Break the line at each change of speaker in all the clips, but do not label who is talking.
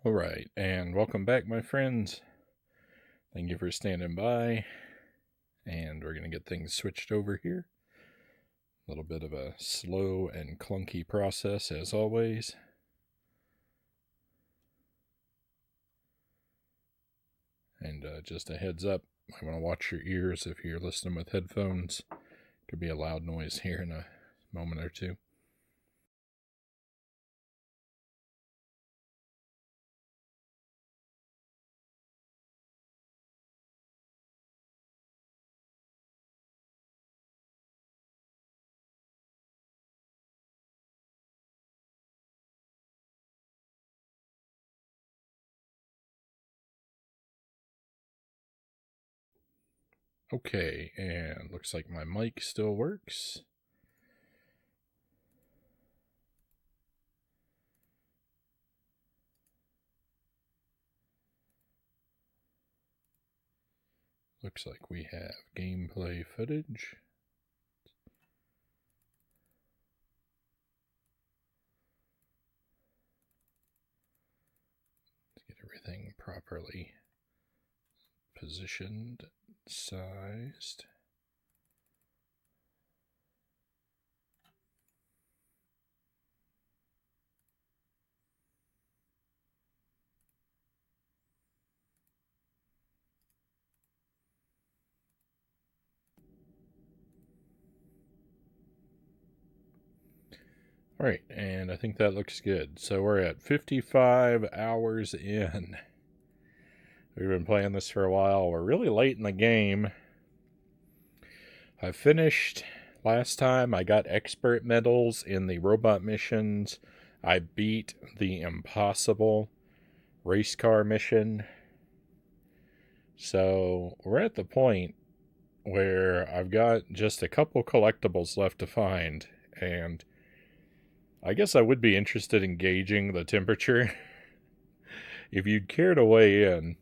All right, and welcome back, my friends. Thank you for standing by. And we're going to get things switched over here. A little bit of a slow and clunky process, as always. And just a heads up, I want to watch your ears if you're listening with headphones. Could be a loud noise here in a moment or two. Okay, and looks like my mic still works. Looks like we have gameplay footage. Let's get everything properly positioned, sized. All right, and I think that looks good. So we're at 55 hours in. We've been playing this for a while. We're really late in the game. I finished last time. I got expert medals in the robot missions. I beat the impossible race car mission. So we're at the point where I've got just a couple collectibles left to find, and I guess I would be interested in gauging the temperature. If you'd care to weigh in,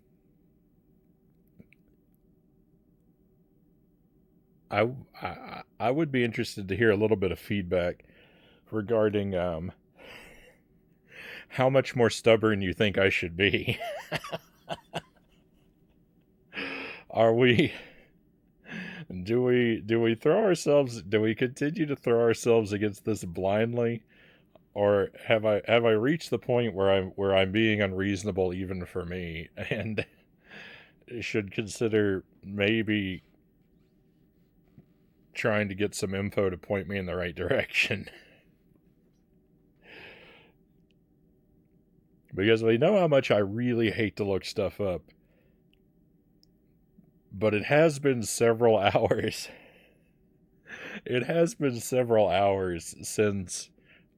I would be interested to hear a little bit of feedback regarding how much more stubborn you think I should be. Are we do we throw ourselves do we continue to throw ourselves against this blindly, or have I reached the point where I'm being unreasonable even for me and should consider maybe trying to get some info to point me in the right direction? Because we know how much I really hate to look stuff up. But it has been several hours. It has been several hours since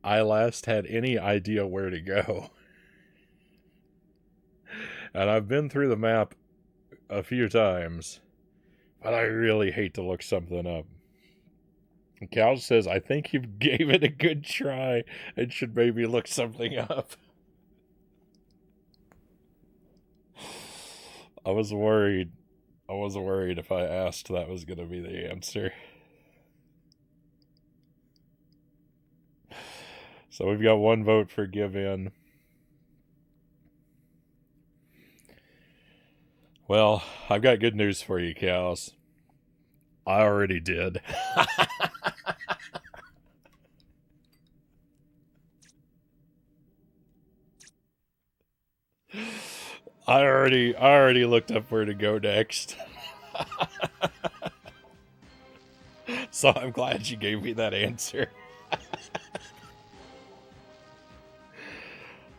I last had any idea where to go. And I've been through the map a few times, but I really hate to look something up. Cal says, I think you gave it a good try and should maybe look something up. I was worried. I was worried if I asked that was going to be the answer. So we've got one vote for give in. Well, I've got good news for you, Cows. I already did. I already looked up where to go next. So I'm glad you gave me that answer.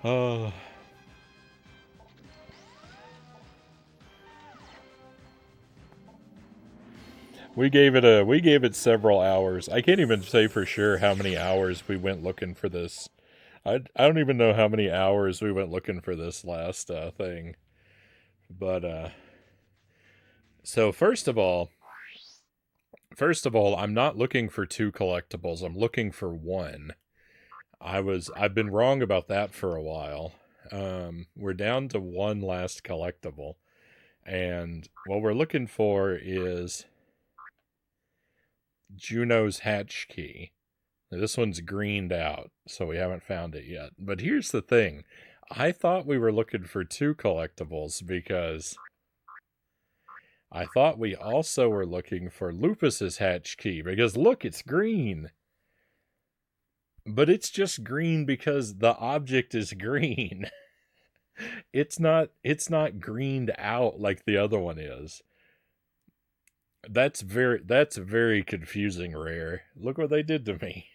Oh. We gave it several hours. I can't even say for sure how many hours we went looking for this. I don't even know how many hours we went looking for this last thing. But so first of all, I'm not looking for two collectibles. I'm looking for one. I've been wrong about that for a while. We're down to one last collectible, and what we're looking for is Juno's hatch key. Now, this one's greened out, so we haven't found it yet. But here's the thing. I thought we were looking for 2 collectibles because I thought we also were looking for Lupus's hatch key because look, it's green. But it's just green because the object is green. It's not greened out like the other one is. That's very confusing, Rare. Look what they did to me.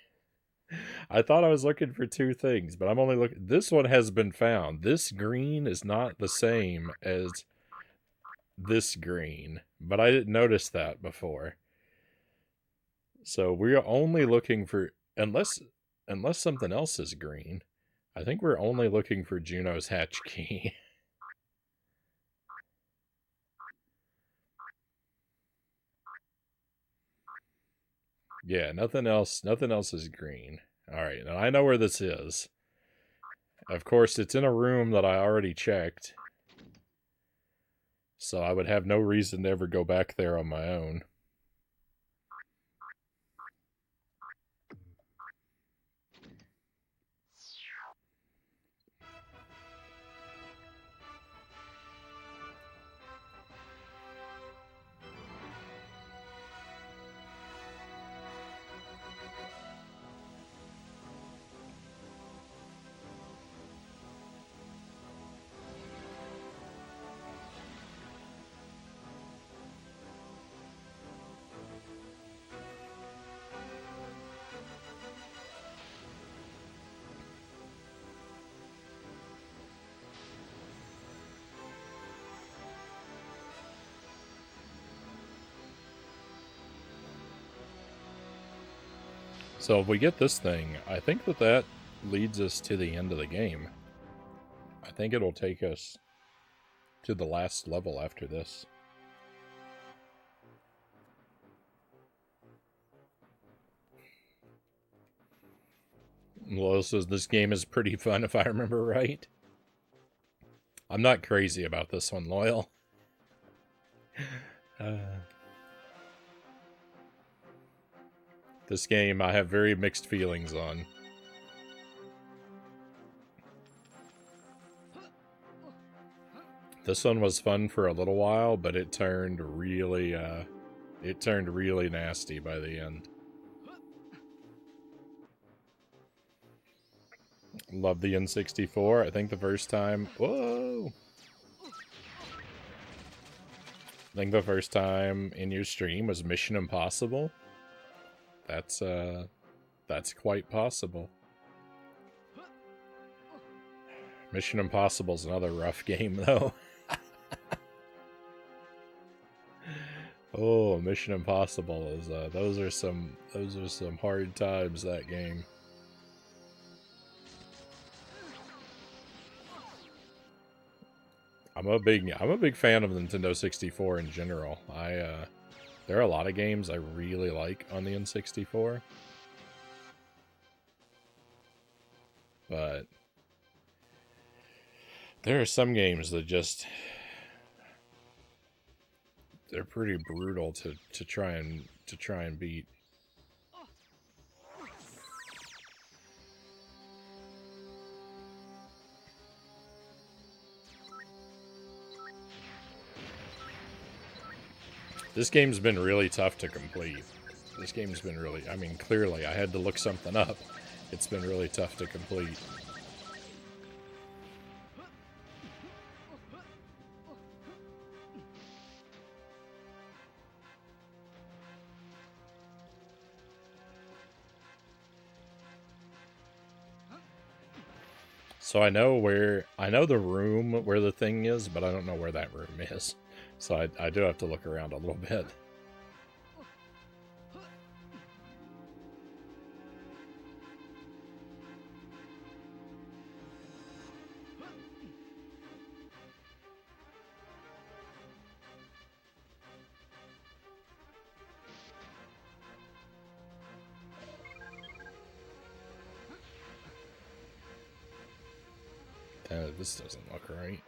I thought I was looking for 2 things, but I'm only looking. This one has been found. This green is not the same as this green, but I didn't notice that before. So we're only looking for unless something else is green. I think we're only looking for Juno's hatch key. Yeah, nothing else is green. All right, now I know where this is. Of course, it's in a room that I already checked. So I would have no reason to ever go back there on my own. So if we get this thing, I think that leads us to the end of the game. I think it'll take us to the last level after this. Lois says this game is pretty fun if I remember right. I'm not crazy about this one, Loyal. This game I have very mixed feelings on. This one was fun for a little while, but it turned really nasty by the end. Love the N64. I think the first time... Whoa! I think the first time in your stream was Mission Impossible. That's quite possible. Mission Impossible's another rough game, though. Oh, Mission Impossible is those are some hard times, that game. I'm a big fan of the Nintendo 64 in general. There are a lot of games I really like on the N64. But there are some games that just they're pretty brutal to try and beat. This game's been really tough to complete. This game's been really... I mean, clearly, I had to look something up. It's been really tough to complete. So I know the room where the thing is, but I don't know where that room is. So I do have to look around a little bit. This doesn't look right.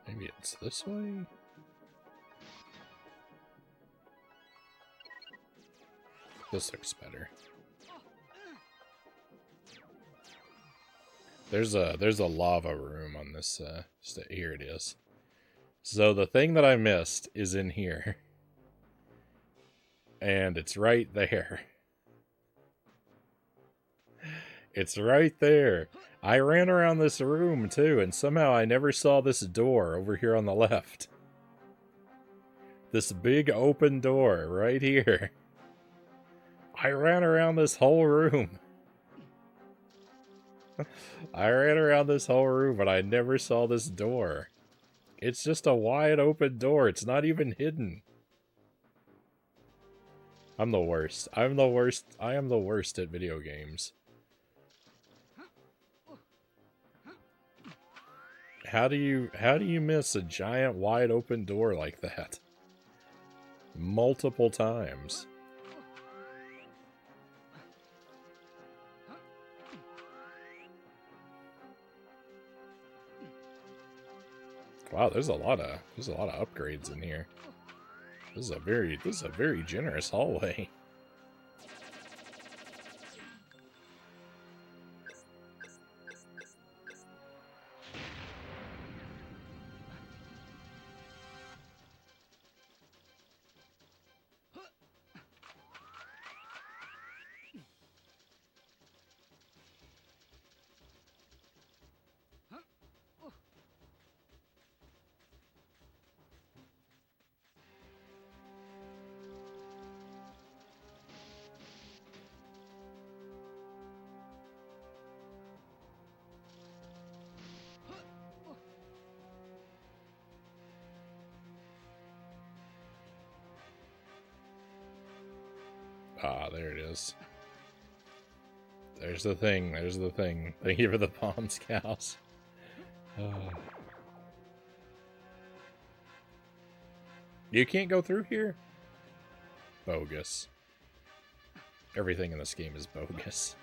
Maybe it's this way? This looks better. There's a lava room on this. Here it is. So the thing that I missed is in here, and it's right there. It's right there. I ran around this room too, and somehow I never saw this door over here on the left. This big open door right here. I ran around this whole room. I ran around this whole room, but I never saw this door. It's just a wide open door. It's not even hidden. I'm the worst. I'm the worst. I am the worst at video games. How do you miss a giant wide open door like that? Multiple times. Wow, there's a lot of upgrades in here. This is a very generous hallway. Ah, there it is. There's the thing. There's the thing. Thank you for the palm scouts. Oh. You can't go through here? Bogus. Everything in this game is bogus.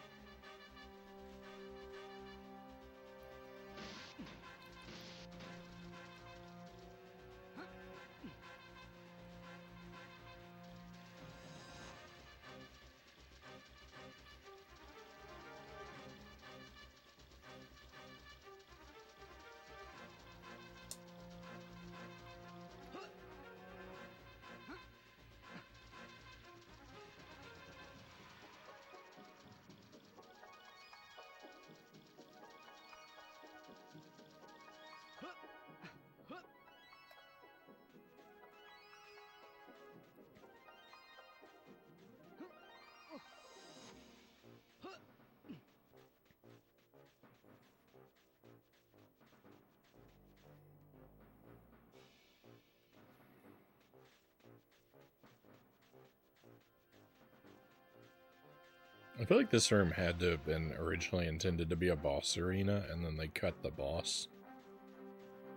I feel like this room had to have been originally intended to be a boss arena, and then they cut the boss.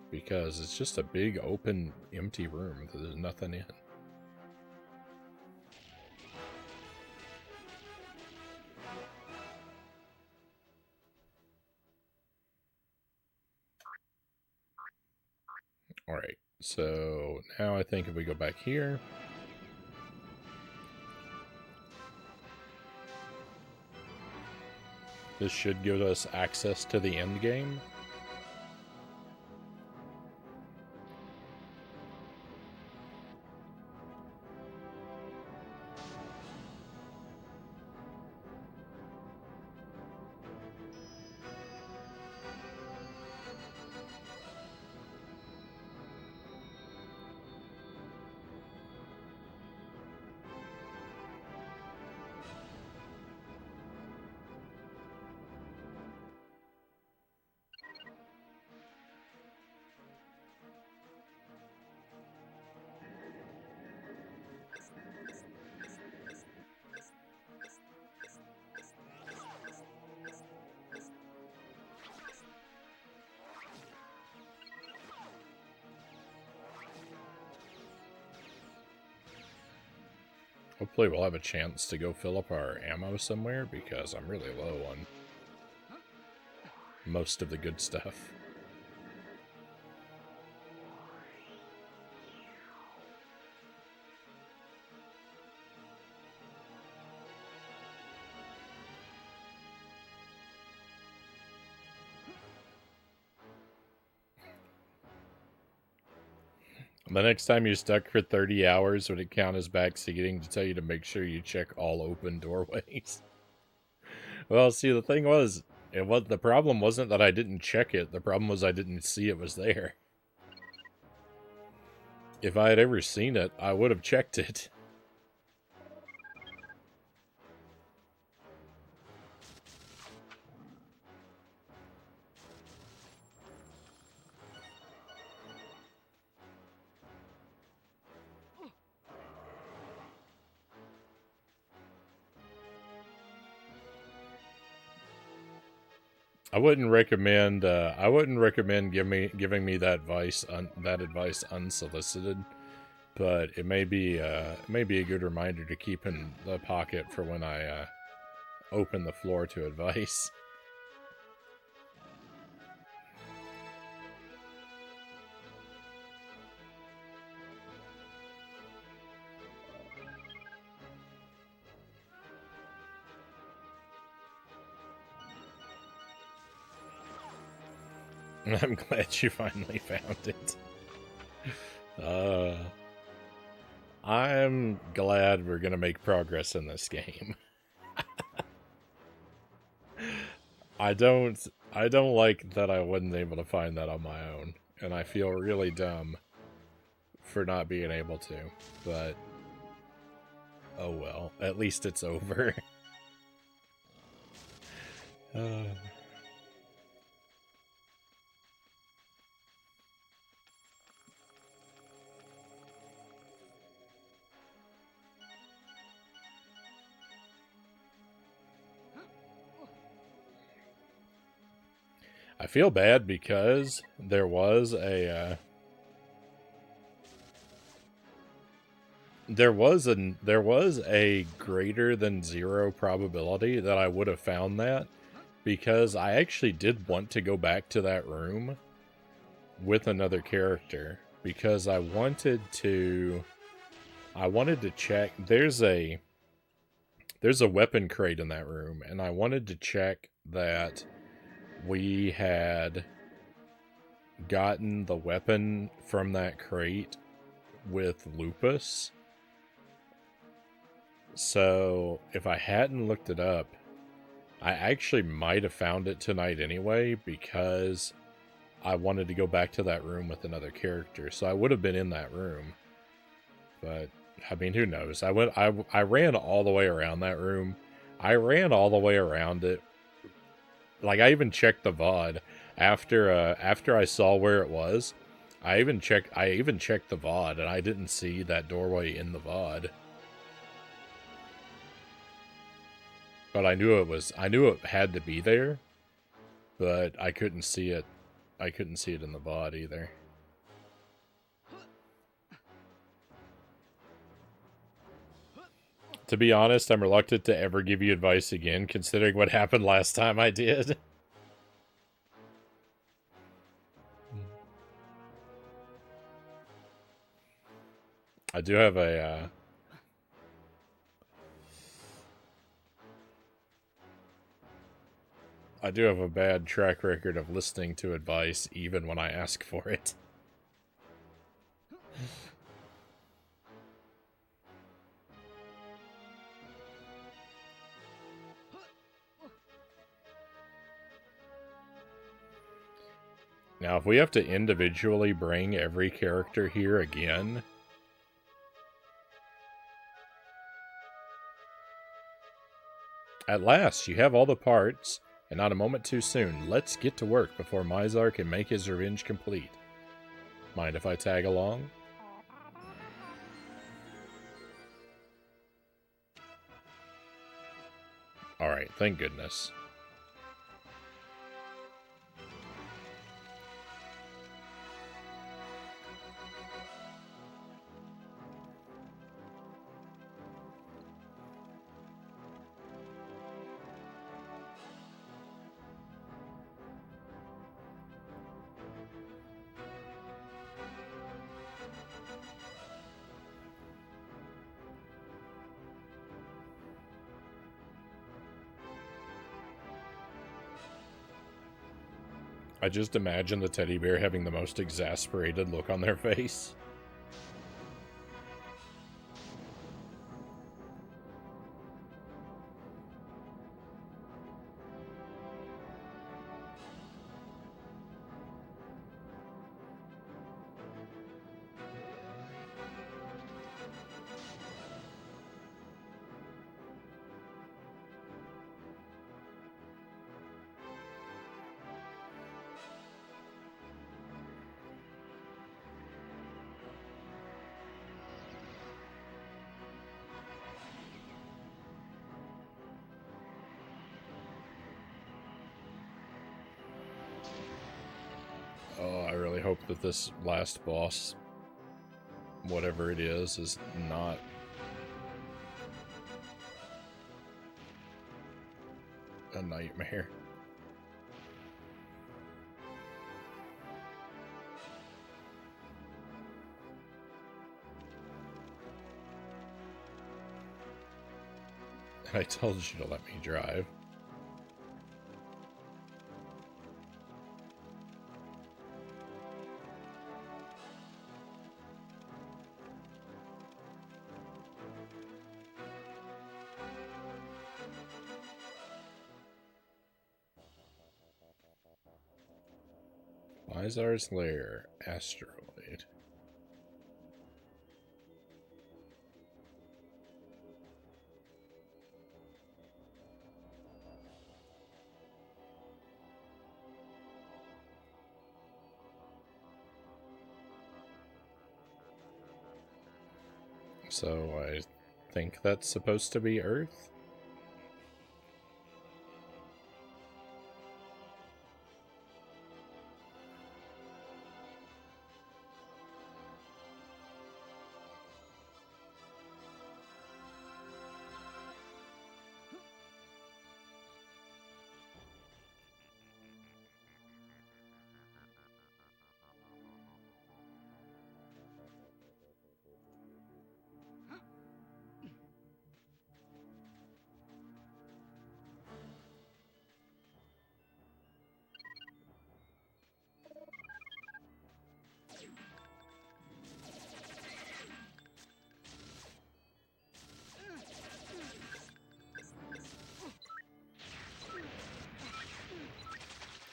Because it's just a big, open, empty room that there's nothing in. Alright, so now I think if we go back here... this should give us access to the end game. Hopefully we'll have a chance to go fill up our ammo somewhere, because I'm really low on most of the good stuff. The next time you're stuck for 30 hours, would it count as backseating to tell you to make sure you check all open doorways? Well, see, the thing was, the problem wasn't that I didn't check it. The problem was I didn't see it was there. If I had ever seen it, I would have checked it. I wouldn't recommend giving me that advice unsolicited, but it may be a good reminder to keep in the pocket for when I open the floor to advice. I'm glad you finally found it. I'm glad we're gonna make progress in this game. I don't like that I wasn't able to find that on my own, and I feel really dumb for not being able to, but oh well, at least it's over. I feel bad because there was a greater than 0 probability that I would have found that, because I actually did want to go back to that room with another character because I wanted to check. There's a weapon crate in that room, and I wanted to check that we had gotten the weapon from that crate with Lupus. So if I hadn't looked it up, I actually might have found it tonight anyway, because I wanted to go back to that room with another character. So I would have been in that room. But I mean, who knows? I ran all the way around that room. I ran all the way around it. Like, I even checked the VOD after I saw where it was. I even checked the VOD, and I didn't see that doorway in the VOD. But I knew it had to be there, but I couldn't see it. I couldn't see it in the VOD either. To be honest, I'm reluctant to ever give you advice again, considering what happened last time I did. I do have a bad track record of listening to advice even when I ask for it. Now, if we have to individually bring every character here again... At last, you have all the parts, and not a moment too soon. Let's get to work before Mizar can make his revenge complete. Mind if I tag along? Alright, thank goodness. I just imagine the teddy bear having the most exasperated look on their face. hope that this last boss, whatever it is not a nightmare. I told you to let me drive. Lizar's Lair, asteroid. So I think that's supposed to be Earth?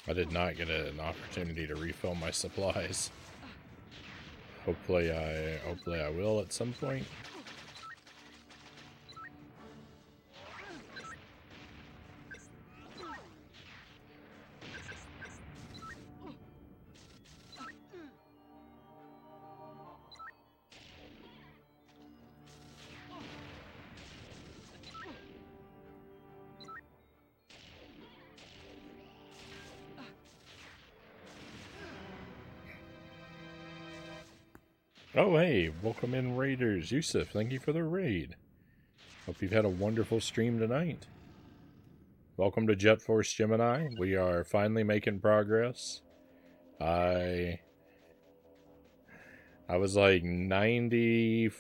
I did not get an opportunity to refill my supplies. Hopefully I will at some point. Oh, hey, welcome in Raiders. Yusuf, thank you for the raid. Hope you've had a wonderful stream tonight. Welcome to Jet Force Gemini. We are finally making progress. I was like 95%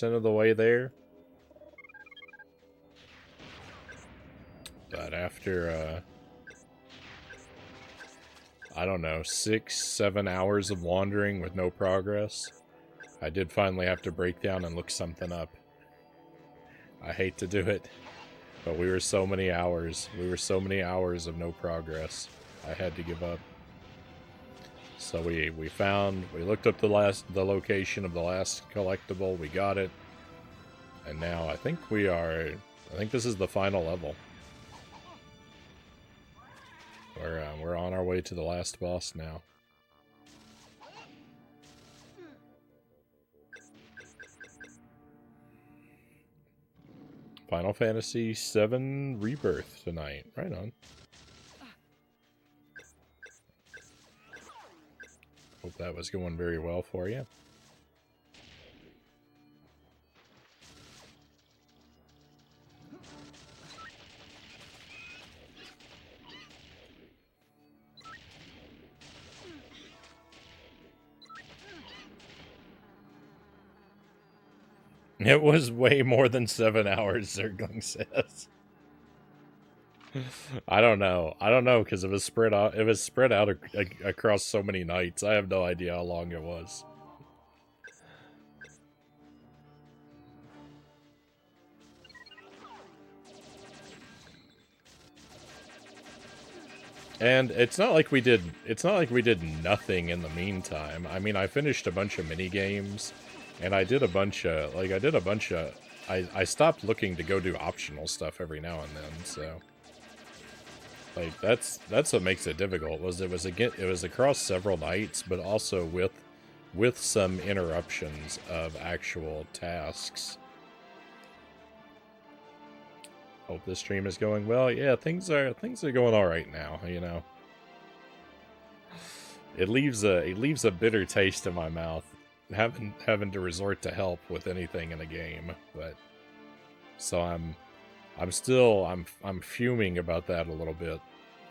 of the way there. But after, I don't know, 6-7 hours of wandering with no progress, I did finally have to break down and look something up. I hate to do it, but we were so many hours of no progress. I had to give up. So we looked up the location of the last collectible, we got it, and now I think this is the final level. We're on our way to the last boss now. Final Fantasy VII Rebirth tonight. Right on. Hope that was going very well for you. It was way more than 7 hours, Zergling says. I don't know, because it was spread out. It was spread out across so many nights. I have no idea how long it was. And it's not like we did nothing in the meantime. I mean, I finished a bunch of mini games, and I stopped looking to go do optional stuff every now and then, so like that's what makes it difficult. It was across several nights, but also with some interruptions of actual tasks. Hope this stream is going well. Yeah, things are going all right now, you know. It leaves a bitter taste in my mouth, having to resort to help with anything in a game. But so I'm fuming about that a little bit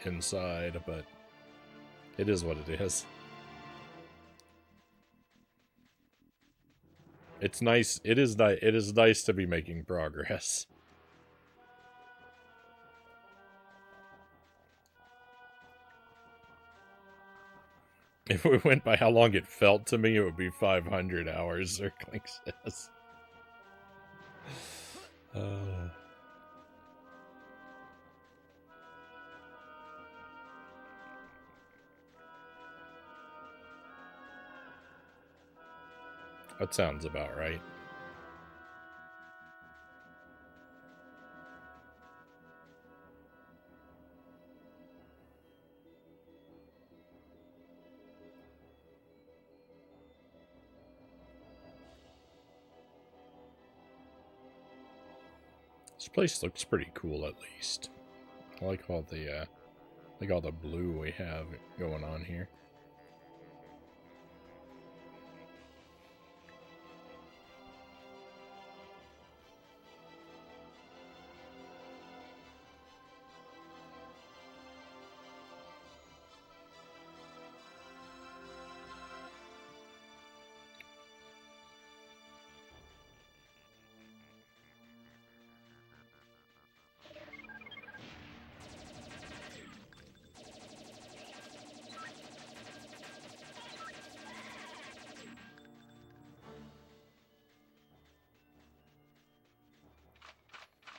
inside, but it is what it is. It's nice. It is nice to be making progress. If we went by how long it felt to me, it would be 500 hours, Zerkling says. That sounds about right. This place looks pretty cool, at least. I like all the blue we have going on here.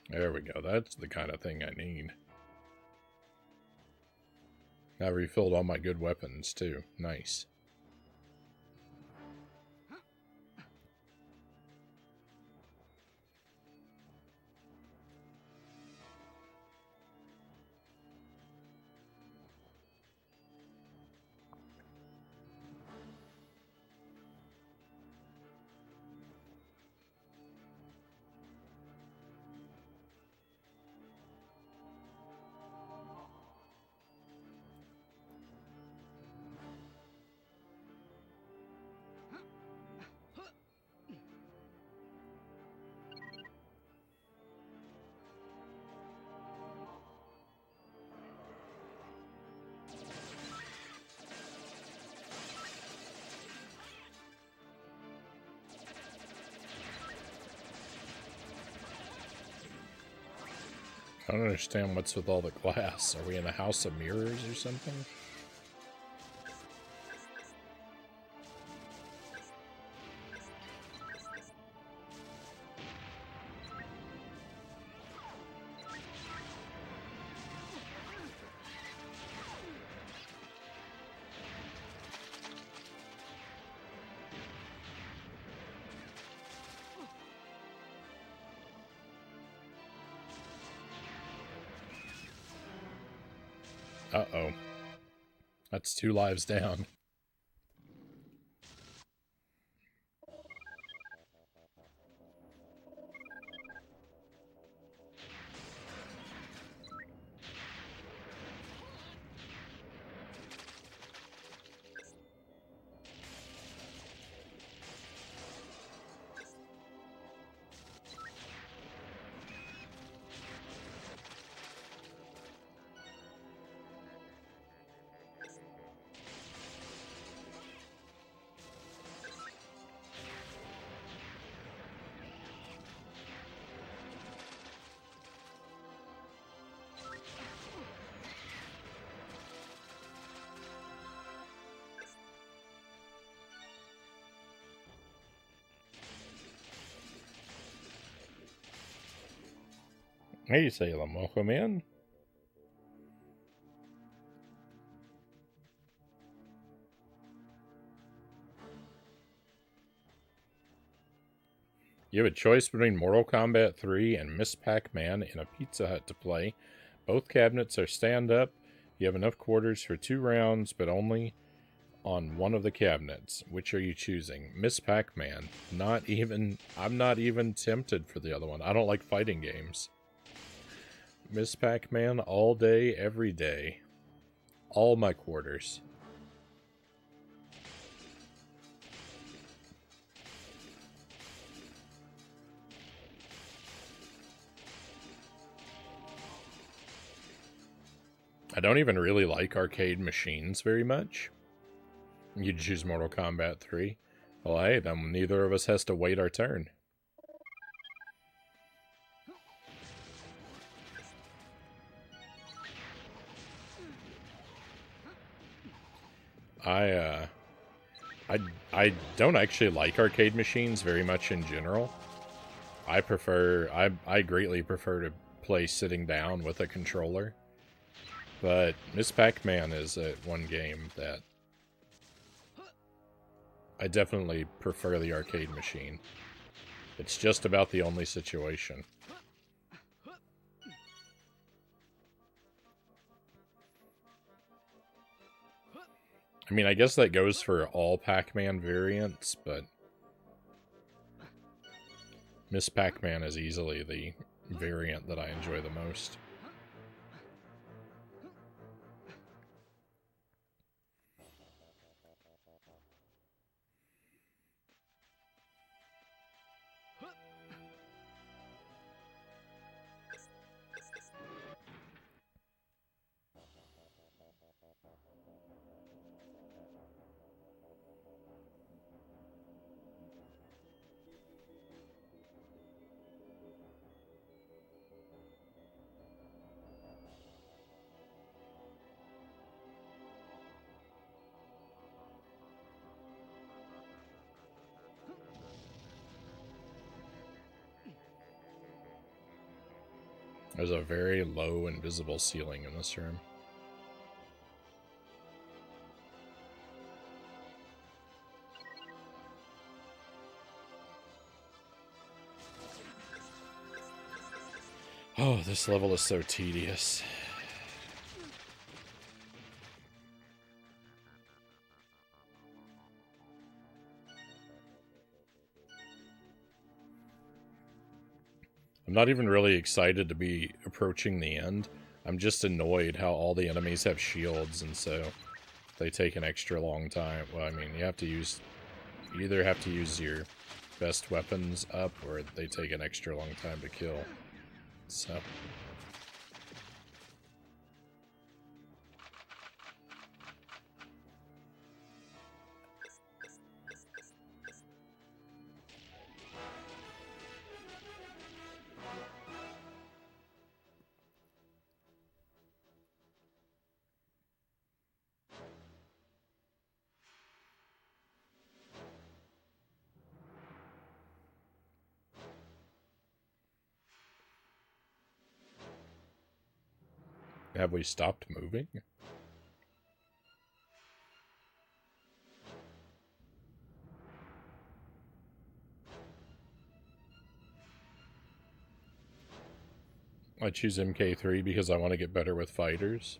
There we go. That's the kind of thing I need. I refilled all my good weapons, too. Nice. I don't understand what's with all the glass. Are we in a house of mirrors or something? Uh-oh. That's 2 lives down. Hey, Salem, welcome in. You have a choice between Mortal Kombat 3 and Miss Pac-Man in a Pizza Hut to play. Both cabinets are stand-up. You have enough quarters for 2 rounds, but only on one of the cabinets. Which are you choosing? Miss Pac-Man. I'm not even tempted for the other one. I don't like fighting games. Miss Pac-Man all day, every day. All my quarters. I don't even really like arcade machines very much. You'd choose Mortal Kombat 3. Well, hey, then neither of us has to wait our turn. I don't actually like arcade machines very much in general. I greatly prefer to play sitting down with a controller. But Miss Pac-Man is one game that I definitely prefer the arcade machine. It's just about the only situation. I mean, I guess that goes for all Pac-Man variants, but Miss Pac-Man is easily the variant that I enjoy the most. There's a very low invisible ceiling in this room. Oh, this level is so tedious. I'm not even really excited to be approaching the end. I'm just annoyed how all the enemies have shields, and so they take an extra long time. Well, I mean, you either have to use your best weapons up, or they take an extra long time to kill. So... have we stopped moving? I choose MK3 because I want to get better with fighters.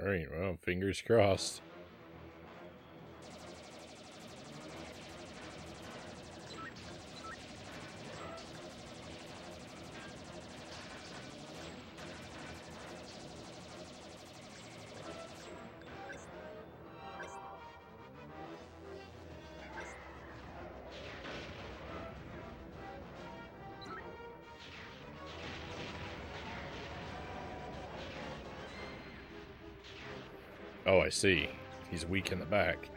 Alright, well, fingers crossed. Oh, I see. He's weak in the back.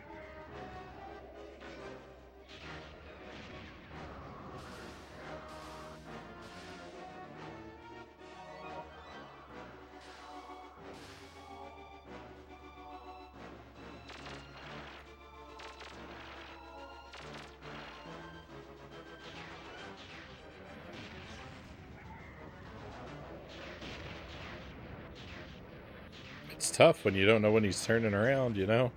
It's tough when you don't know when he's turning around, you know?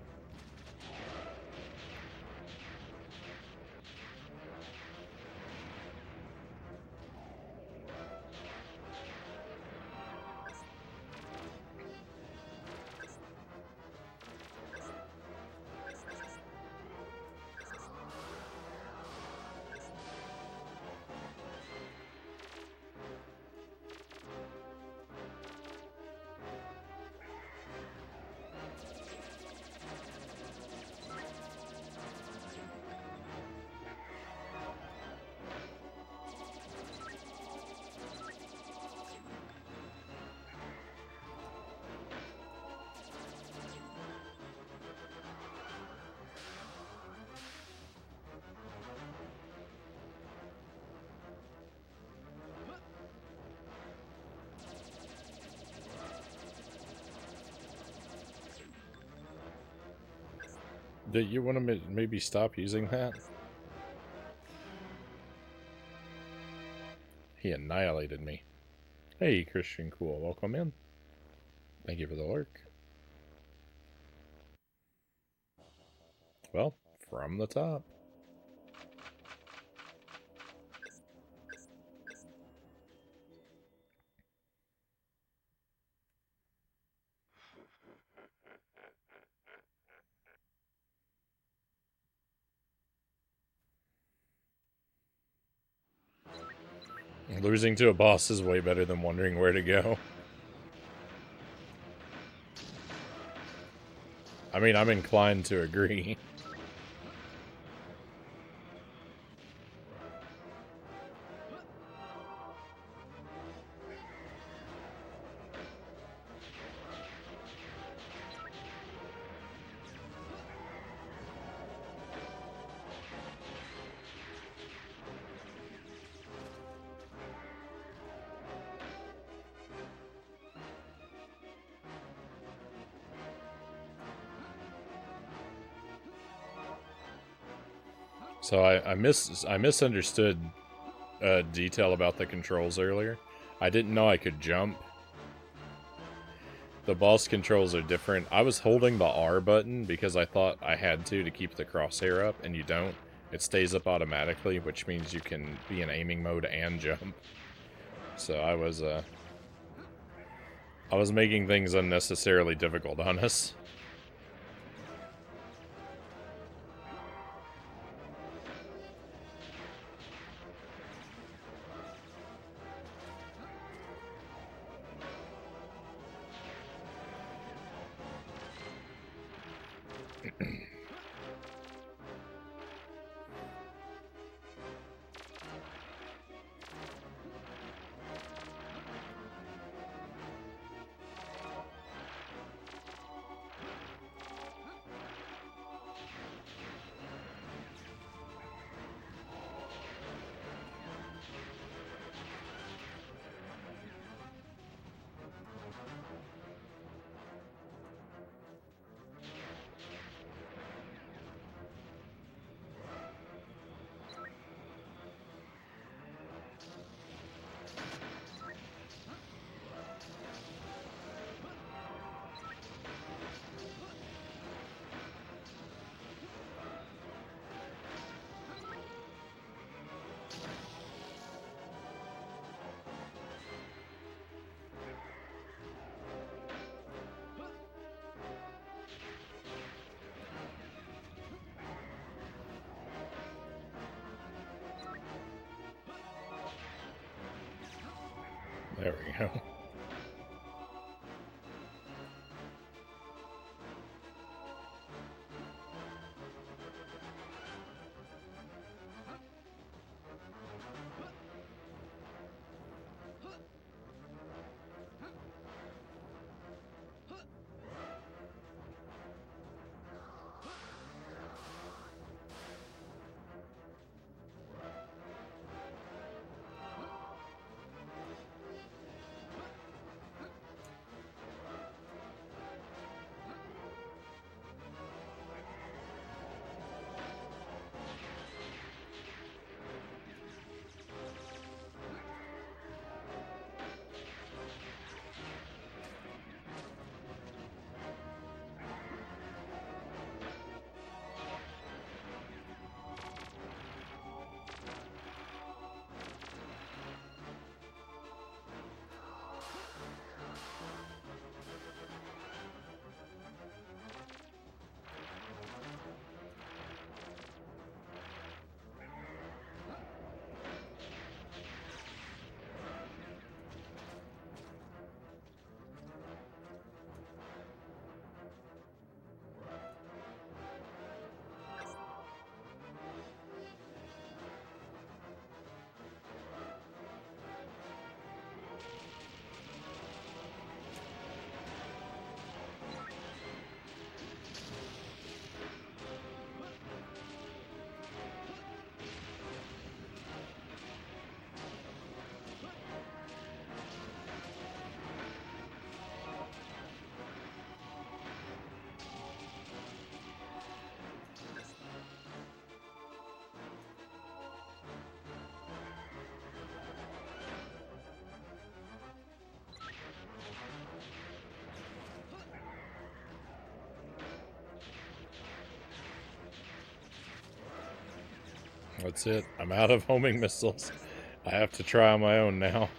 Do you want to maybe stop using that? He annihilated me. Hey, Christian Cool, welcome in. Thank you for the lurk. Well, from the top. Losing to a boss is way better than wondering where to go. I mean, I'm inclined to agree. So I misunderstood a detail about the controls earlier. I didn't know I could jump. The boss controls are different. I was holding the R button because I thought I had to keep the crosshair up, and you don't. It stays up automatically, which means you can be in aiming mode and jump. So I was making things unnecessarily difficult on us. There we go. That's it. I'm out of homing missiles. I have to try on my own now.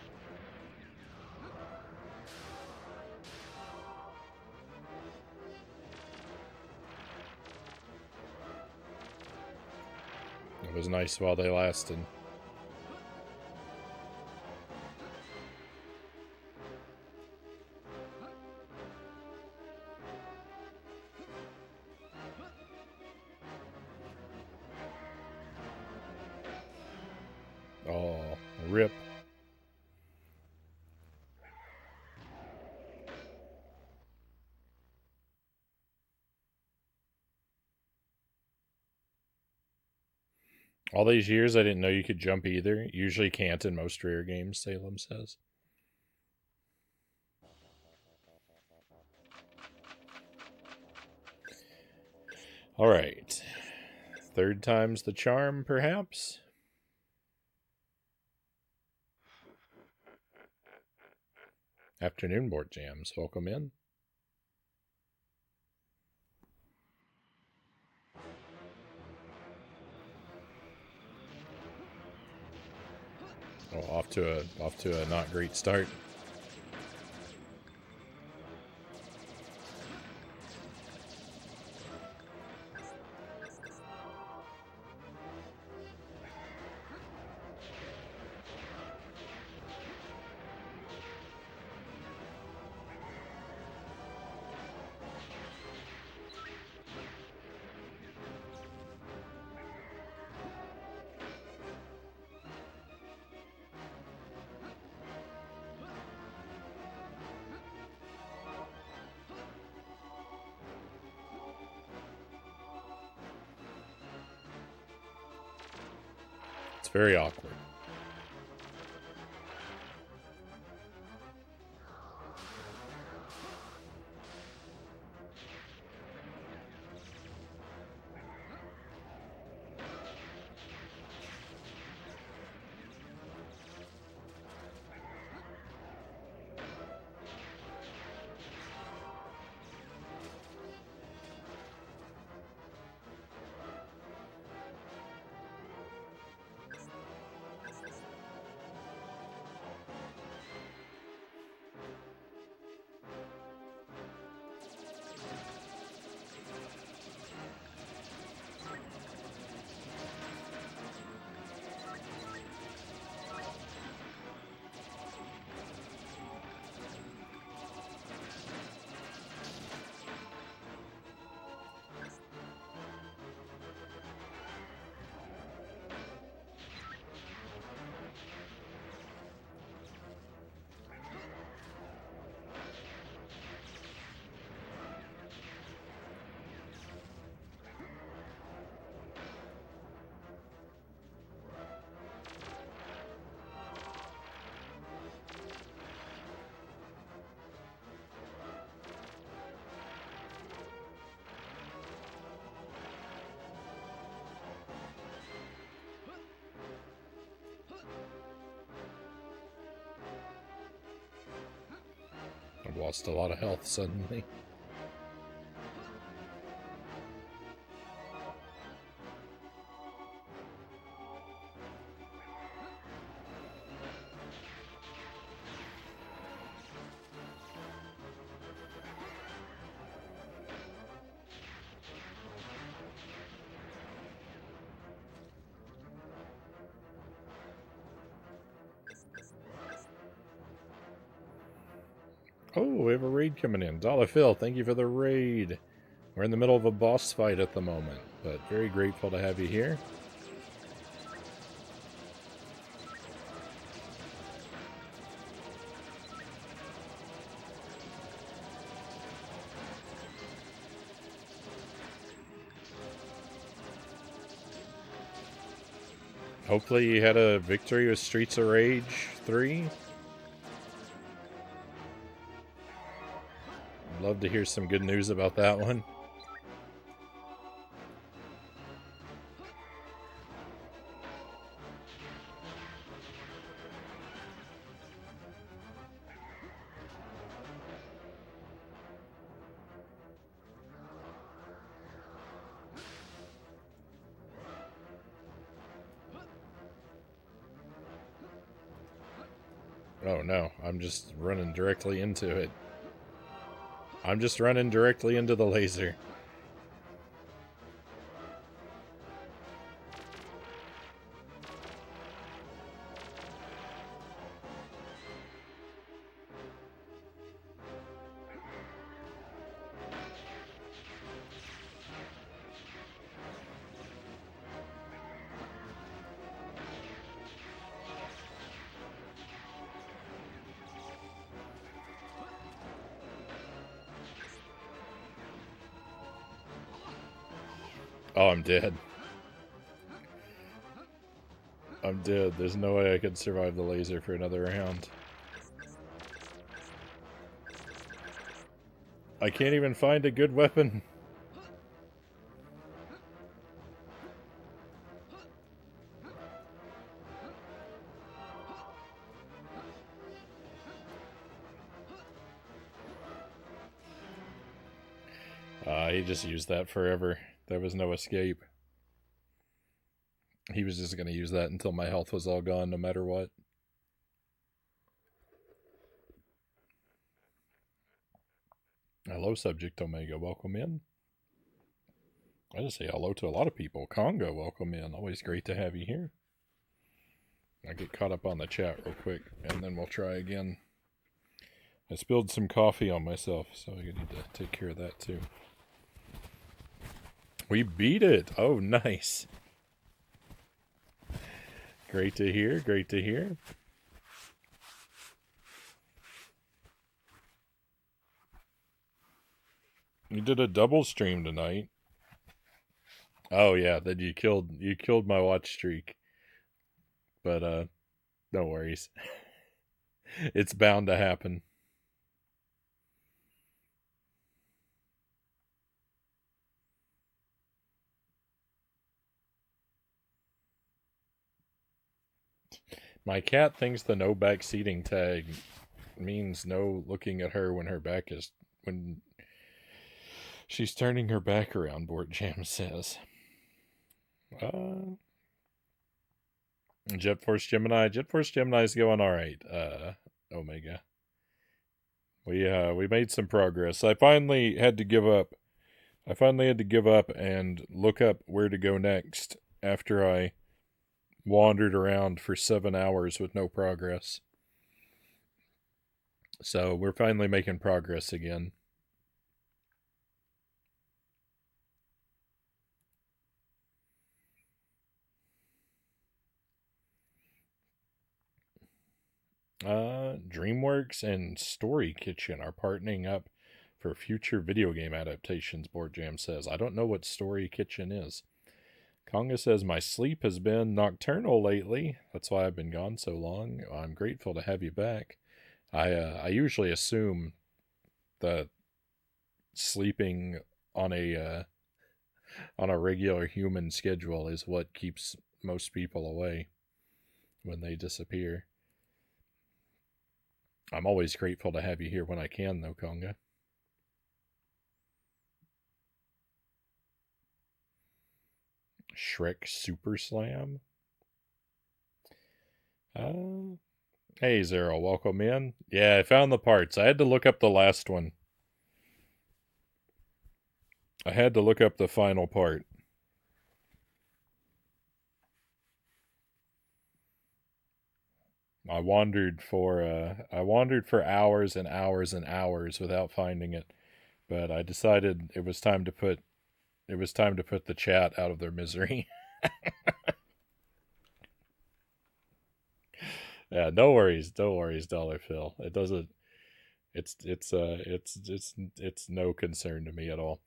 It was nice while they lasted. Oh, rip. All these years, I didn't know you could jump either. Usually can't in most rare games, Salem says. All right. Third time's the charm, perhaps? Afternoon board jams. Welcome in. Oh, off to a not great start. It's very awkward. I've lost a lot of health suddenly. Oh, we have a raid coming in. Dollar Phil, thank you for the raid. We're in the middle of a boss fight at the moment, but very grateful to have you here. Hopefully you had a victory with Streets of Rage 3. Love to hear some good news about that one. Oh no, I'm just running directly into it. I'm just running directly into the laser. Oh, I'm dead. I'm dead. There's no way I could survive the laser for another round. I can't even find a good weapon. He just used that forever. There was no escape. He was just going to use that until my health was all gone, no matter what. Hello, Subject Omega. Welcome in. I just say hello to a lot of people. Congo, welcome in. Always great to have you here. I'll get caught up on the chat real quick, and then we'll try again. I spilled some coffee on myself, so I need to take care of that too. We beat it! Oh, nice. Great to hear, great to hear. You did a double stream tonight. Oh yeah, then you killed my watch streak. But no worries. It's bound to happen. My cat thinks the no back seating tag means no looking at her when she's turning her back around, Board Jam says. Jet Force Gemini. Jet Force Gemini is going alright, Omega. We made some progress. I finally had to give up and look up where to go next after I wandered around for 7 hours with no progress. So we're finally making progress again. DreamWorks and Story Kitchen are partnering up for future video game adaptations, Board Jam says. I don't know what Story Kitchen is. Conga says, my sleep has been nocturnal lately. That's why I've been gone so long. I'm grateful to have you back. I usually assume that sleeping on a regular human schedule is what keeps most people away when they disappear. I'm always grateful to have you here when I can, though, Conga. Shrek Super Slam? Hey, Zero, welcome in. Yeah, I found the parts. I had to look up the last one. I had to look up the final part. I wandered for hours and hours and hours without finding it, but I decided it was time to put the chat out of their misery. Yeah, no worries, Dollar Phil. It doesn't. It's no concern to me at all.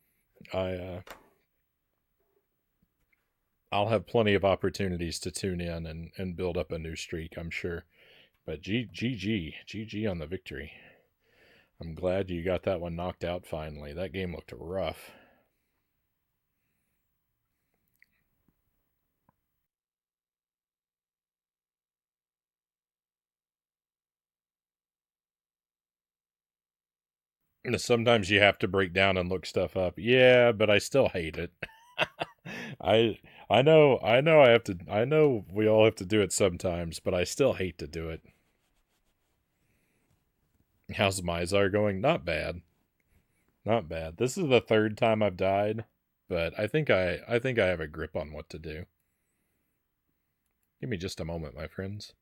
I'll have plenty of opportunities to tune in and build up a new streak, I'm sure. But GG on the victory. I'm glad you got that one knocked out finally. That game looked rough. Sometimes you have to break down and look stuff up. Yeah, but I still hate it. I know I know we all have to do it sometimes, but I still hate to do it. How's Mizar going? Not bad. Not bad. This is the third time I've died, but I think I have a grip on what to do. Give me just a moment, my friends.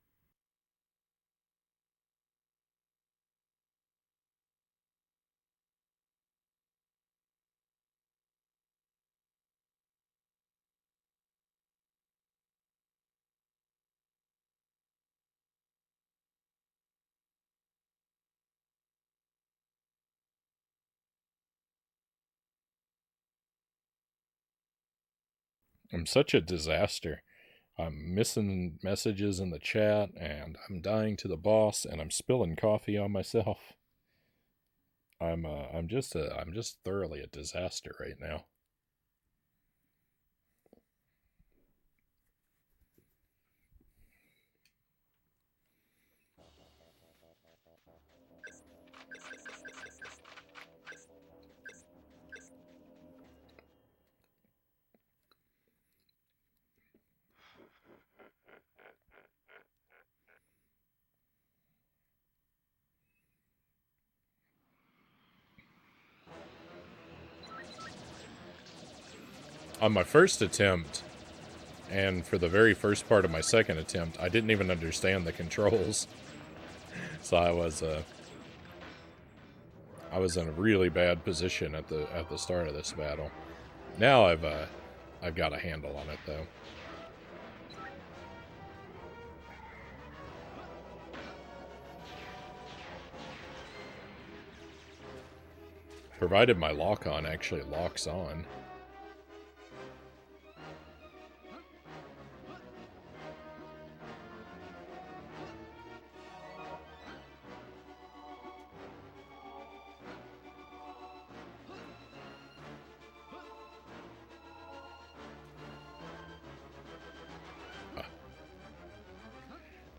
I'm such a disaster. I'm missing messages in the chat, and I'm dying to the boss, and I'm spilling coffee on myself. I'm just thoroughly a disaster right now. On my first attempt, and for the very first part of my second attempt, I didn't even understand the controls. So I was in a really bad position at the start of this battle. Now I've got a handle on it though. Provided my lock-on actually locks on.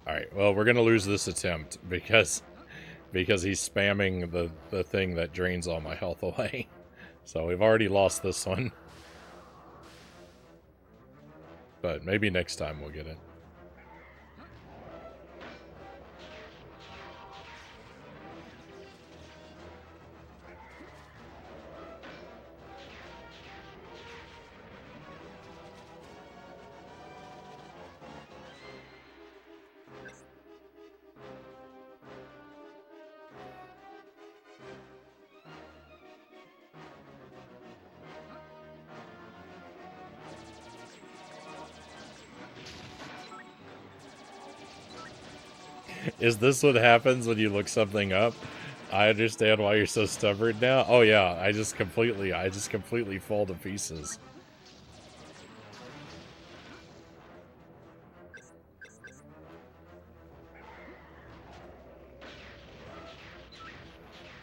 Alright, well, we're gonna lose this attempt because he's spamming the thing that drains all my health away. So we've already lost this one. But maybe next time we'll get it. Is this what happens when you look something up? I understand why you're so stubborn now. Oh yeah, I just completely fall to pieces.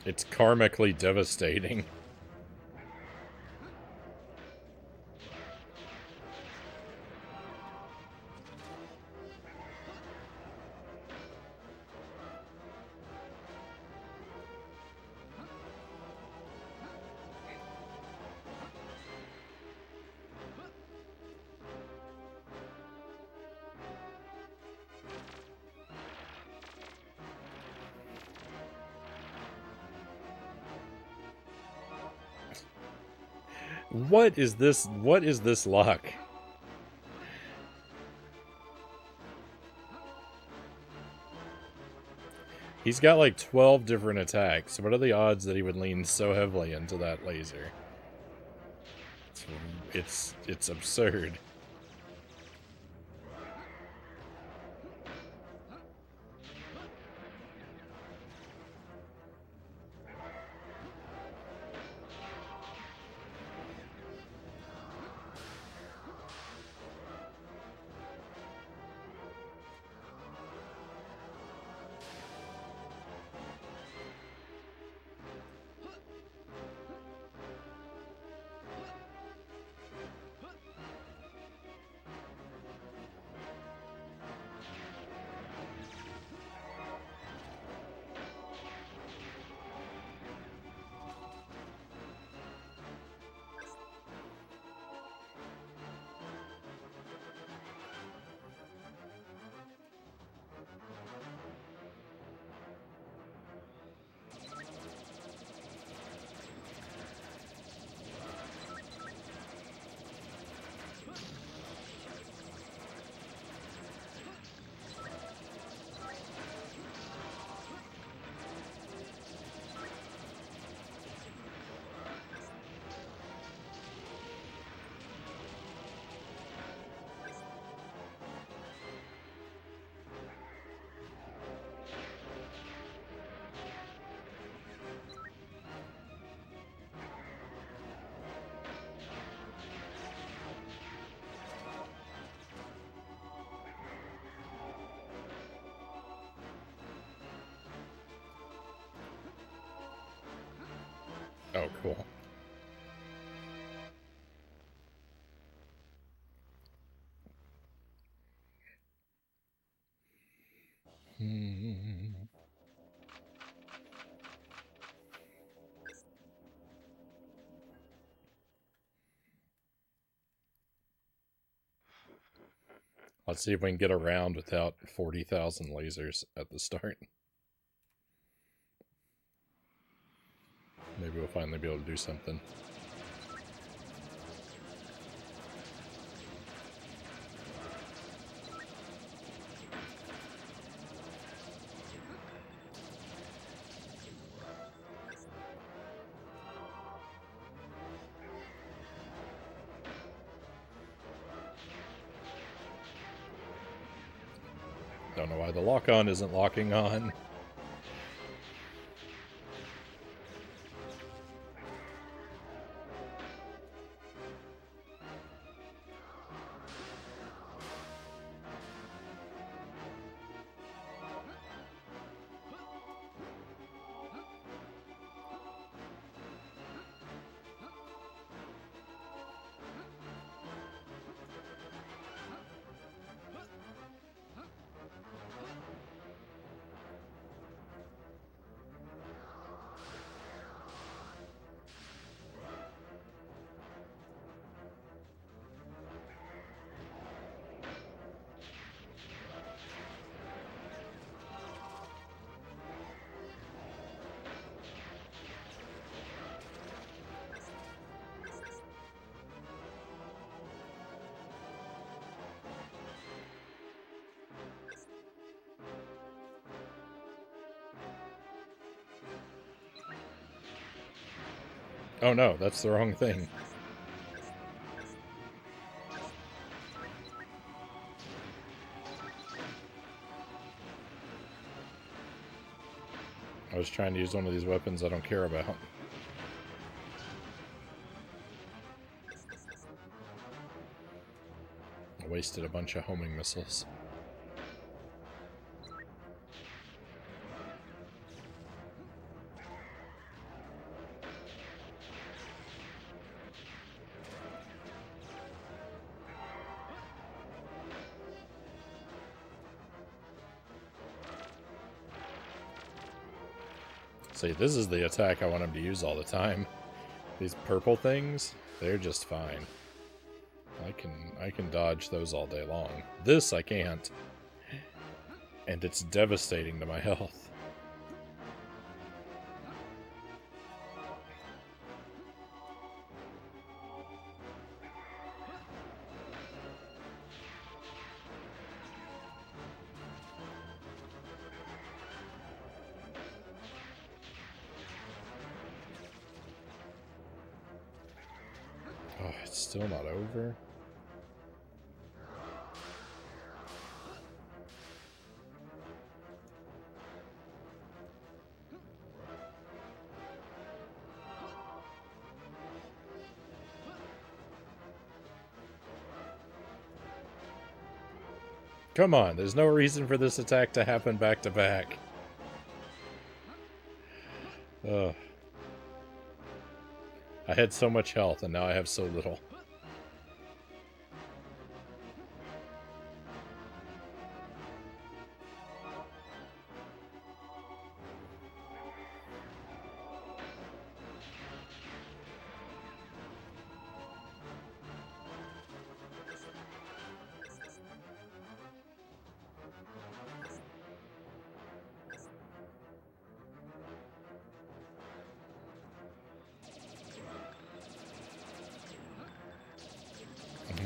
It's karmically devastating. What is this? What is this luck? He's got like 12 different attacks. What are the odds that he would lean so heavily into that laser? It's absurd. Oh, cool. Let's see if we can get around without 40,000 lasers at the start. Maybe we'll finally be able to do something. Don't know why the lock-on isn't locking on. Oh no, that's the wrong thing. I was trying to use one of these weapons I don't care about. I wasted a bunch of homing missiles. See, this is the attack I want him to use all the time. These purple things, they're just fine. I can dodge those all day long. This I can't. And it's devastating to my health. Oh, it's still not over. Come on, there's no reason for this attack to happen back to back. Ugh. I had so much health and now I have so little.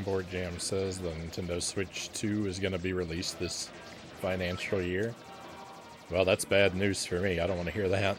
Board Jam says the Nintendo Switch 2 is going to be released this financial year. Well, that's bad news for me. I don't want to hear that.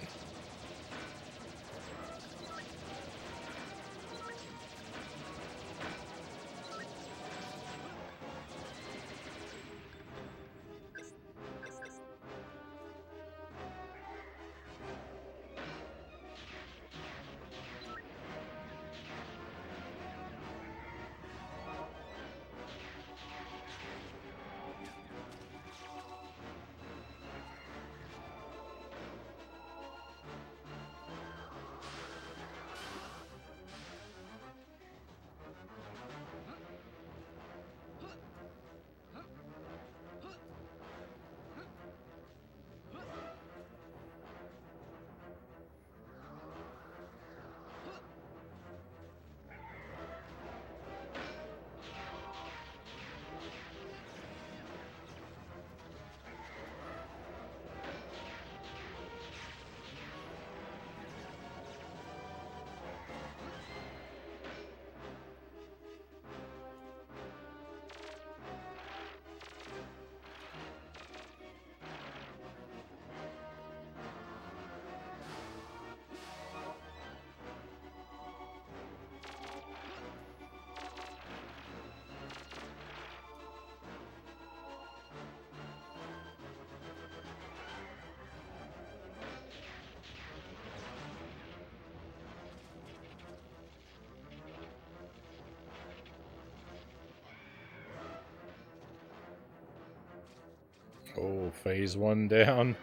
Oh, phase 1 down.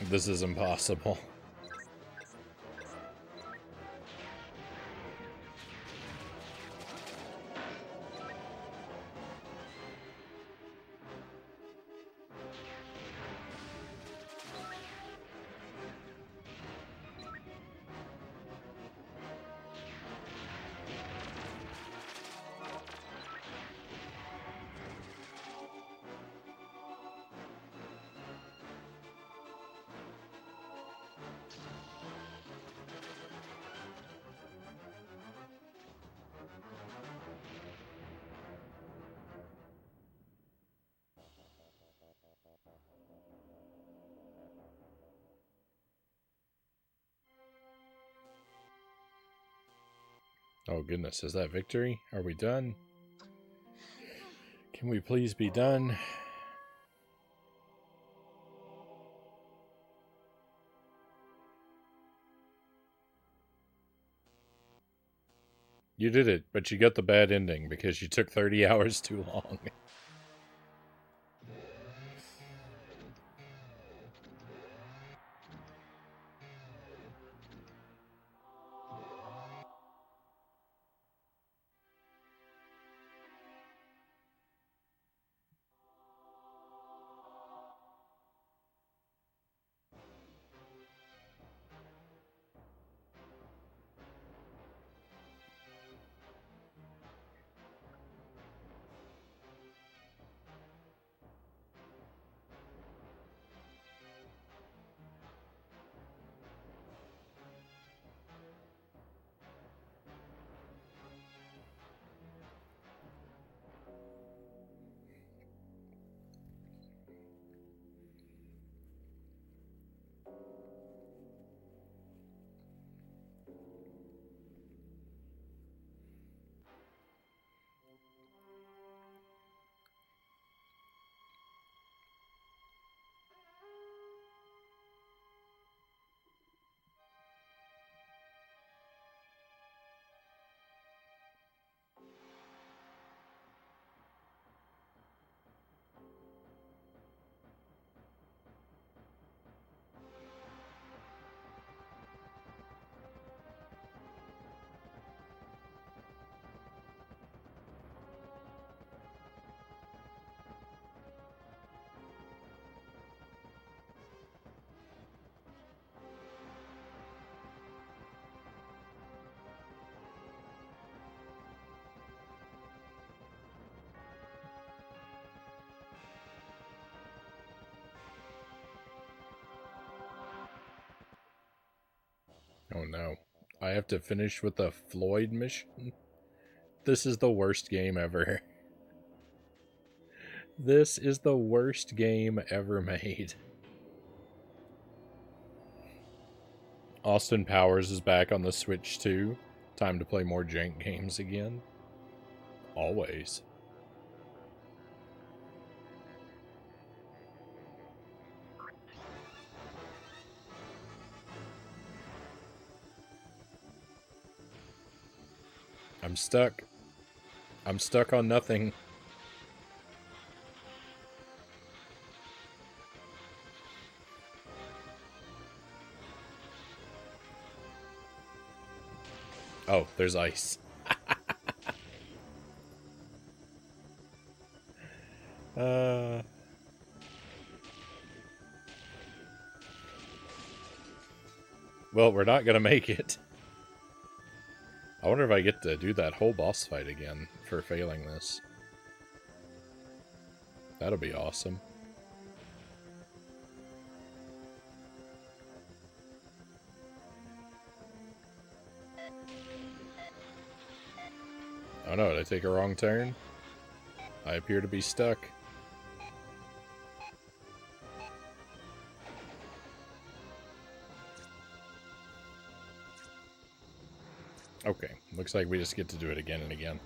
This is impossible. Oh goodness, is that victory? Are we done? Can we please be done? You did it, but you got the bad ending because you took 30 hours too long. Oh no. I have to finish with the Floyd mission? This is the worst game ever. This is the worst game ever made. Austin Powers is back on the Switch too. Time to play more jank games again. Always. I'm stuck. I'm stuck on nothing. Oh, there's ice. Well, we're not gonna make it. I wonder if I get to do that whole boss fight again for failing this. That'll be awesome. Oh no, did I take a wrong turn? I appear to be stuck. Okay, looks like we just get to do it again and again.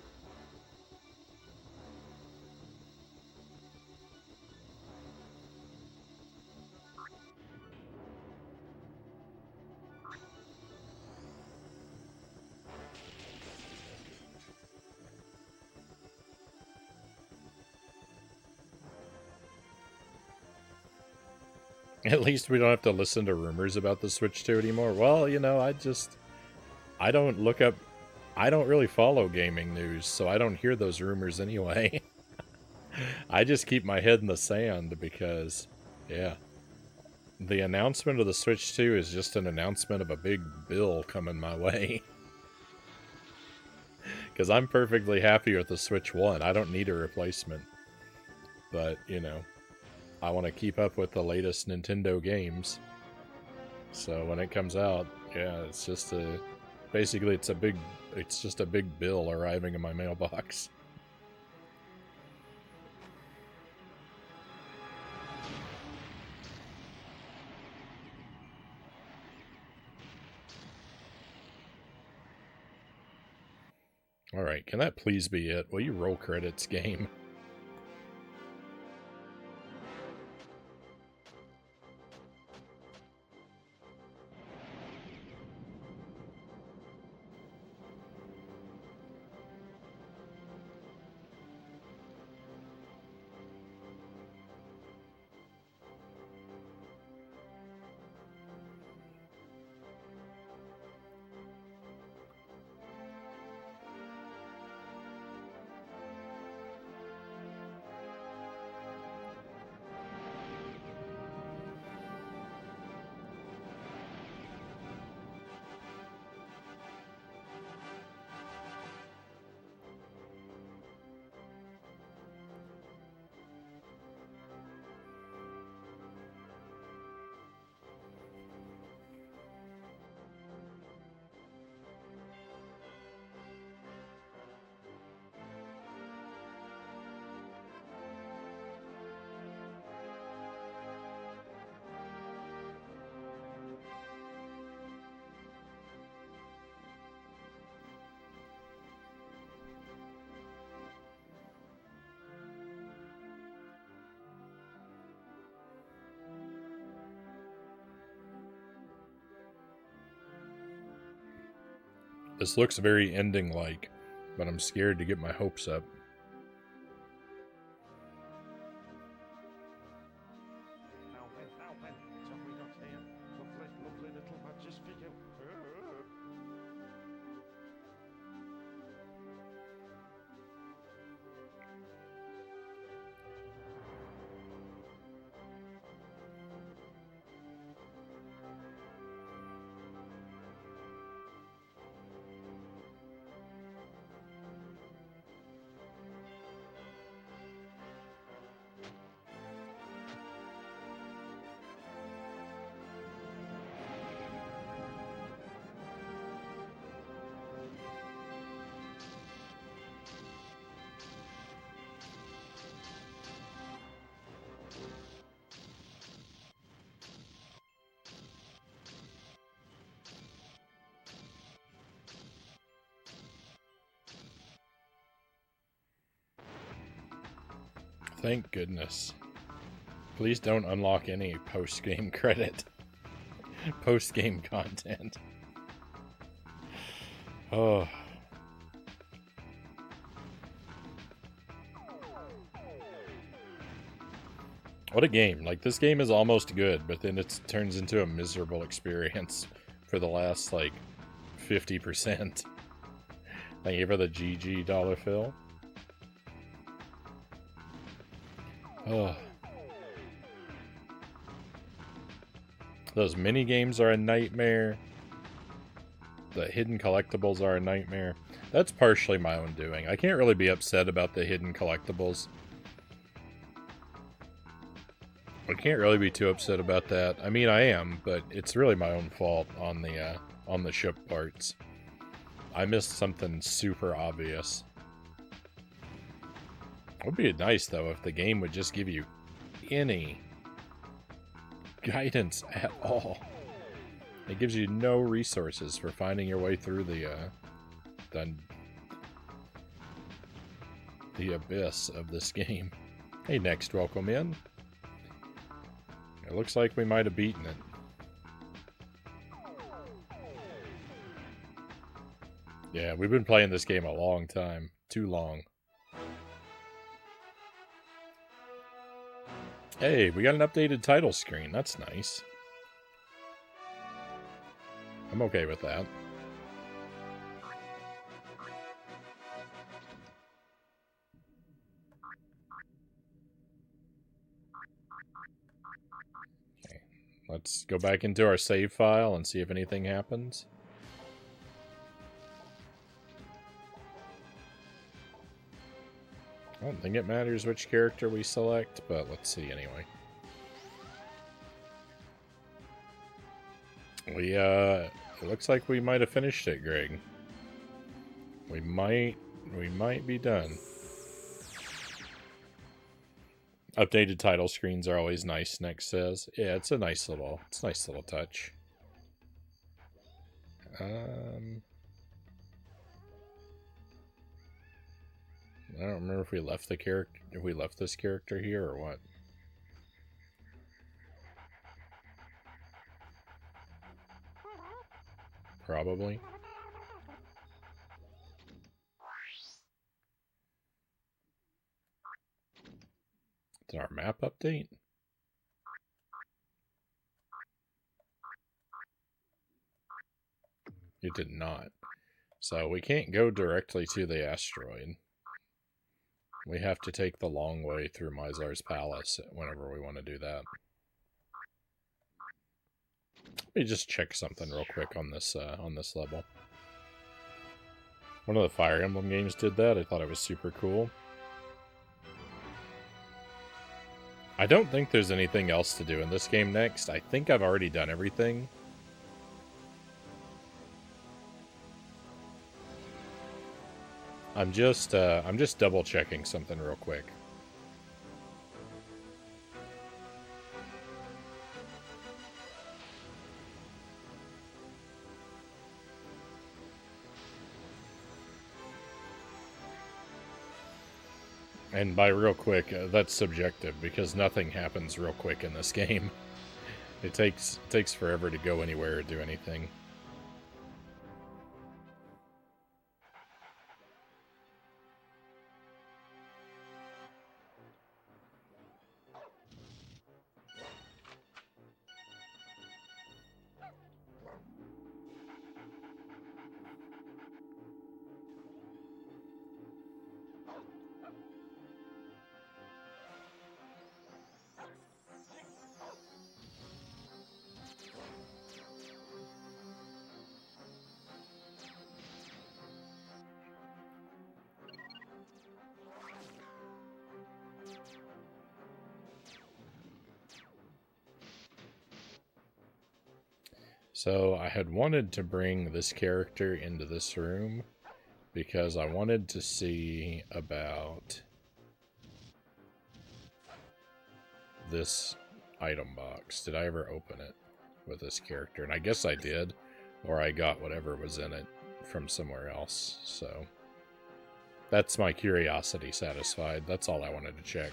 At least we don't have to listen to rumors about the Switch 2 anymore. Well, you know, I don't look up, I don't really follow gaming news, so I don't hear those rumors anyway. I just keep my head in the sand because, yeah. The announcement of the Switch 2 is just an announcement of a big bill coming my way. Because I'm perfectly happy with the Switch 1. I don't need a replacement. But, you know, I want to keep up with the latest Nintendo games. So when it comes out, yeah, it's just a... Basically, it's just a big bill arriving in my mailbox. Alright, can that please be it? Will you roll credits, game? This looks very ending-like, but I'm scared to get my hopes up. Thank goodness. Please don't unlock any post-game credit. Post-game content. Oh. What a game. Like, this game is almost good, but then it turns into a miserable experience for the last, like, 50%. Thank you for the GG Dollar Phil. Oh. Those mini games are a nightmare. The hidden collectibles are a nightmare. That's partially my own doing. I can't really be upset about the hidden collectibles. I can't really be too upset about that. I mean, I am, but it's really my own fault on the ship parts. I missed something super obvious. It would be nice, though, if the game would just give you any guidance at all. It gives you no resources for finding your way through the abyss of this game. Hey, Next, welcome in. It looks like we might have beaten it. Yeah, we've been playing this game a long time. Too long. Hey, we got an updated title screen. That's nice. I'm okay with that. Okay, let's go back into our save file and see if anything happens. I don't think it matters which character we select, but let's see anyway. It looks like we might have finished it, Greg. We might be done. Updated title screens are always nice, Nick says. Yeah, it's a nice little touch. I don't remember if we left this character here or what. Probably. Did our map update? It did not. So we can't go directly to the asteroid. We have to take the long way through Mizar's Palace whenever we want to do that. Let me just check something real quick on this level. One of the Fire Emblem games did that. I thought it was super cool. I don't think there's anything else to do in this game next. I think I've already done everything. I'm just double checking something real quick. And by real quick, that's subjective because nothing happens real quick in this game. It takes forever to go anywhere or do anything. So I had wanted to bring this character into this room because I wanted to see about this item box. Did I ever open it with this character? And I guess I did, or I got whatever was in it from somewhere else. So that's my curiosity satisfied. That's all I wanted to check.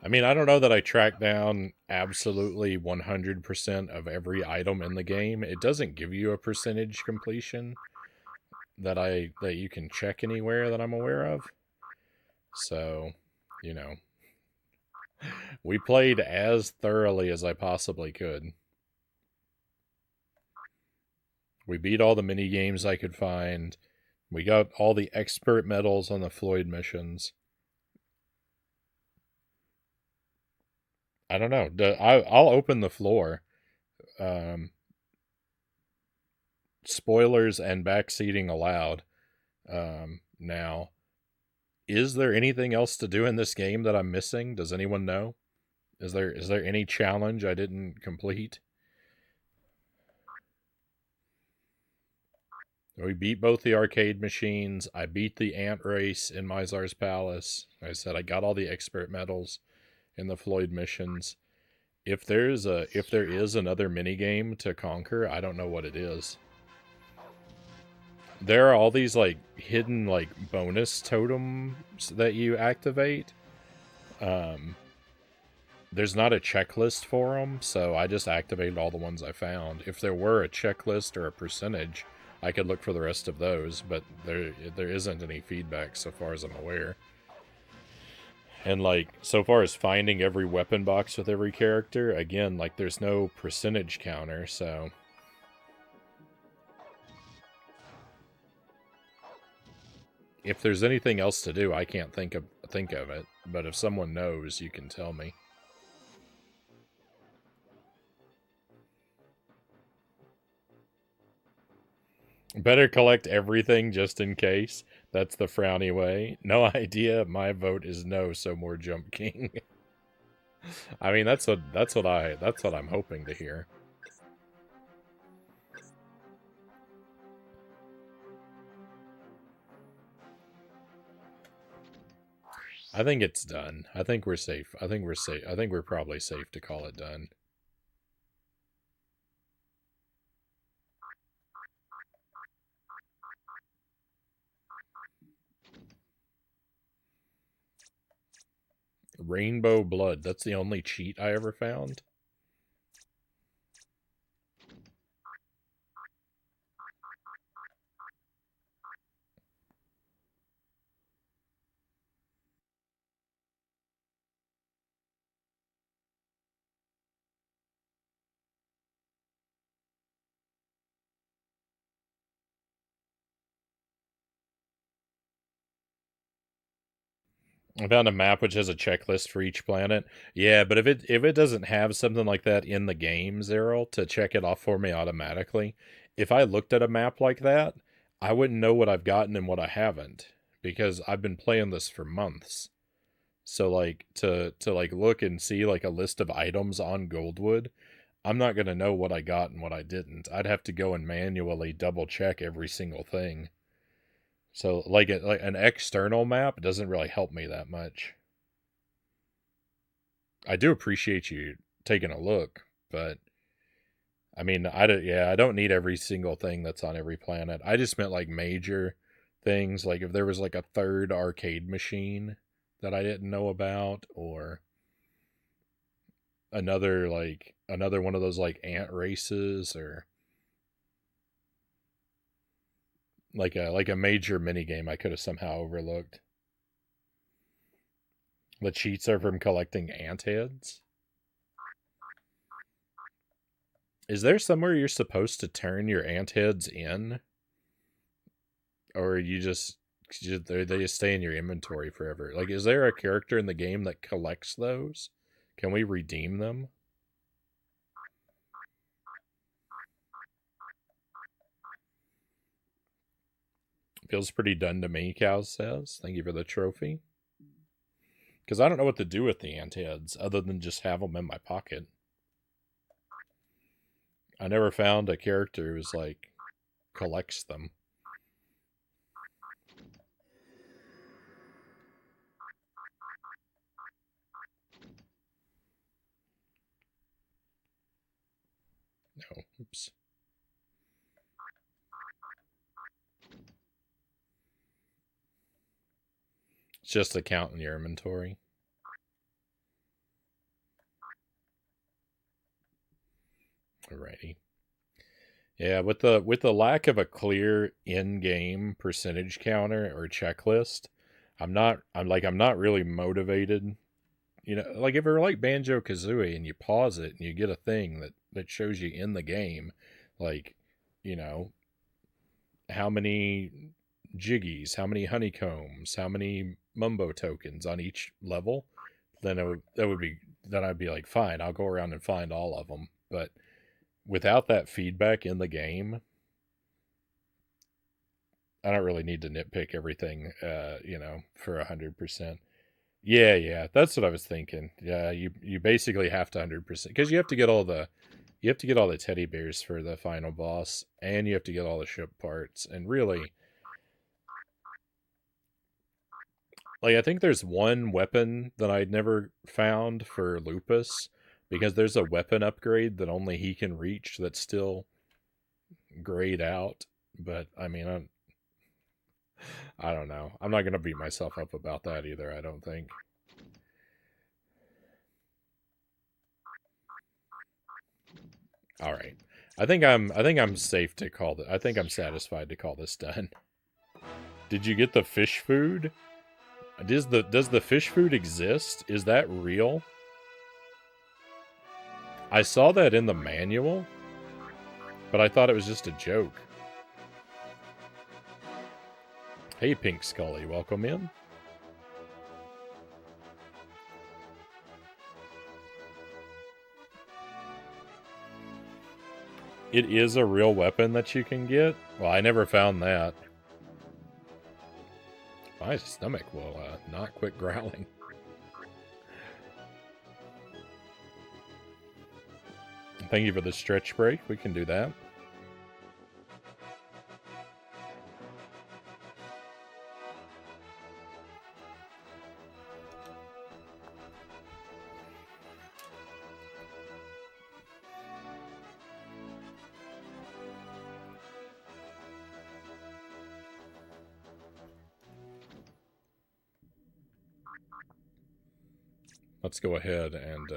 I mean, I don't know that I tracked down absolutely 100% of every item in the game. It doesn't give you a percentage completion that you can check anywhere that I'm aware of. So, you know, we played as thoroughly as I possibly could. We beat all the mini games I could find. We got all the expert medals on the Floyd missions. I don't know. I'll open the floor. Spoilers and backseating allowed. Now, is there anything else to do in this game that I'm missing? Does anyone know? Is there any challenge I didn't complete? We beat both the arcade machines. I beat the ant race in Mizar's Palace. Like I said, I got all the expert medals in the Floyd missions. If there is another minigame to conquer, I don't know what it is. There are all these like hidden like bonus totems that you activate. There's not a checklist for them, so I just activated all the ones I found. If there were a checklist or a percentage, I could look for the rest of those, but there isn't any feedback so far as I'm aware. And like, so far as finding every weapon box with every character, again, like there's no percentage counter, so if there's anything else to do, I can't think of it. But if someone knows, you can tell me. Better collect everything just in case. That's the Frownie way. No idea. My vote is no. So more Jump King. I mean, that's what I'm hoping to hear. I think it's done. I think we're safe. I think we're safe. I think we're probably safe to call it done. Rainbow blood. That's the only cheat I ever found. I found a map which has a checklist for each planet. Yeah, but if it doesn't have something like that in the game, Zeril, to check it off for me automatically, if I looked at a map like that, I wouldn't know what I've gotten and what I haven't because I've been playing this for months. So like to like look and see like a list of items on Goldwood, I'm not going to know what I got and what I didn't. I'd have to go and manually double check every single thing. So like an external map doesn't really help me that much. I do appreciate you taking a look, but I mean, I don't need every single thing that's on every planet. I just meant like major things, like if there was like a third arcade machine that I didn't know about, or another one of those like ant races, or like a major mini game I could have somehow overlooked. The cheats are from collecting ant heads. Is there somewhere you're supposed to turn your ant heads in, or you just they just stay in your inventory forever? Like, is there a character in the game that collects those? Can we redeem them? Feels pretty done to me, Cows says. Thank you for the trophy. Because I don't know what to do with the ant heads other than just have them in my pocket. I never found a character who's like collects them. No, oops. It's just a count in your inventory. Alrighty. Yeah, with the lack of a clear in-game percentage counter or checklist, I'm not really motivated. You know, like if it were like Banjo Kazooie and you pause it and you get a thing that shows you in the game, like, you know, how many jiggies, how many honeycombs, how many mumbo tokens on each level, then then I'd be like, fine, I'll go around and find all of them. But without that feedback in the game, I don't really need to nitpick everything, for 100%. Yeah, that's what I was thinking. Yeah, you basically have to 100% because you have to get all the teddy bears for the final boss, and you have to get all the ship parts. And really, like I think there's one weapon that I'd never found for Lupus because there's a weapon upgrade that only he can reach that's still grayed out. But I mean, I don't know. I'm not gonna beat myself up about that either. I don't think. All right. I think I'm safe to call it. I think I'm satisfied to call this done. Did you get the fish food? Does the fish food exist? Is that real? I saw that in the manual, but I thought it was just a joke. Hey, Pink Scully, welcome in. It is a real weapon that you can get? Well, I never found that. My stomach will not quit growling. Thank you for the stretch break. We can do that. Let's go ahead and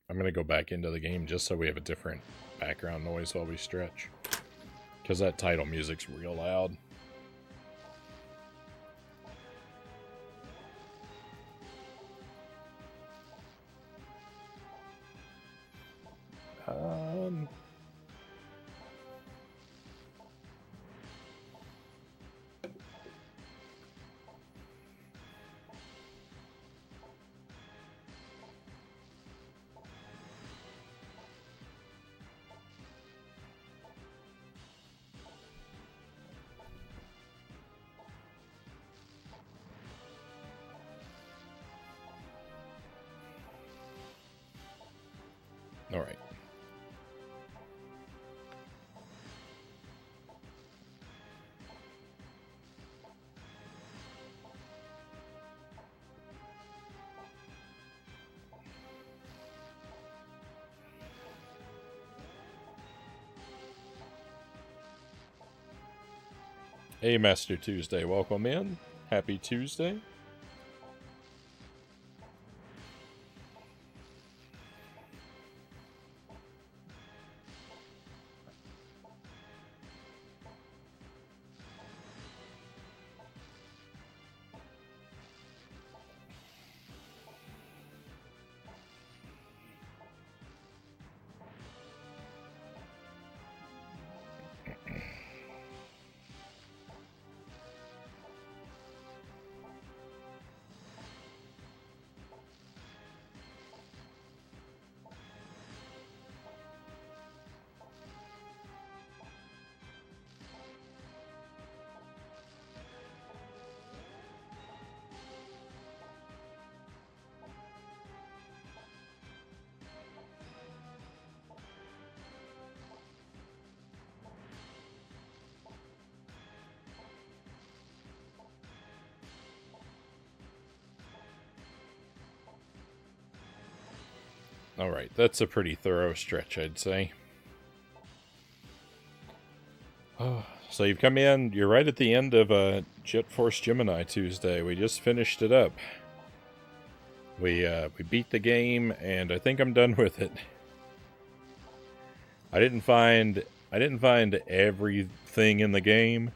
I'm going to go back into the game just so we have a different background noise while we stretch. Because that title music's real loud. All right. Hey, Master Tuesday, welcome in. Happy Tuesday. All right, that's a pretty thorough stretch, I'd say. Oh, so you've come in, you're right at the end of Jet Force Gemini Tuesday. We just finished it up. We beat the game, and I think I'm done with it. I didn't find everything in the game.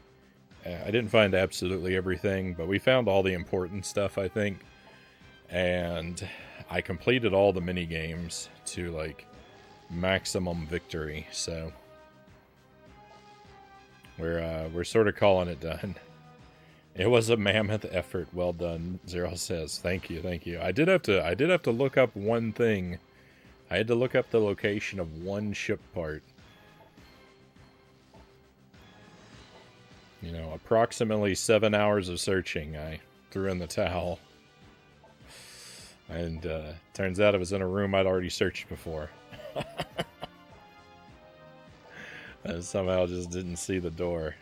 I didn't find absolutely everything, but we found all the important stuff, I think. And I completed all the mini games to like maximum victory, so we're sort of calling it done. It was a mammoth effort. Well done, Zero says. Thank you, thank you. I did have to look up one thing. I had to look up the location of one ship part. You know, approximately 7 hours of searching. I threw in the towel. And turns out it was in a room I'd already searched before. I somehow just didn't see the door.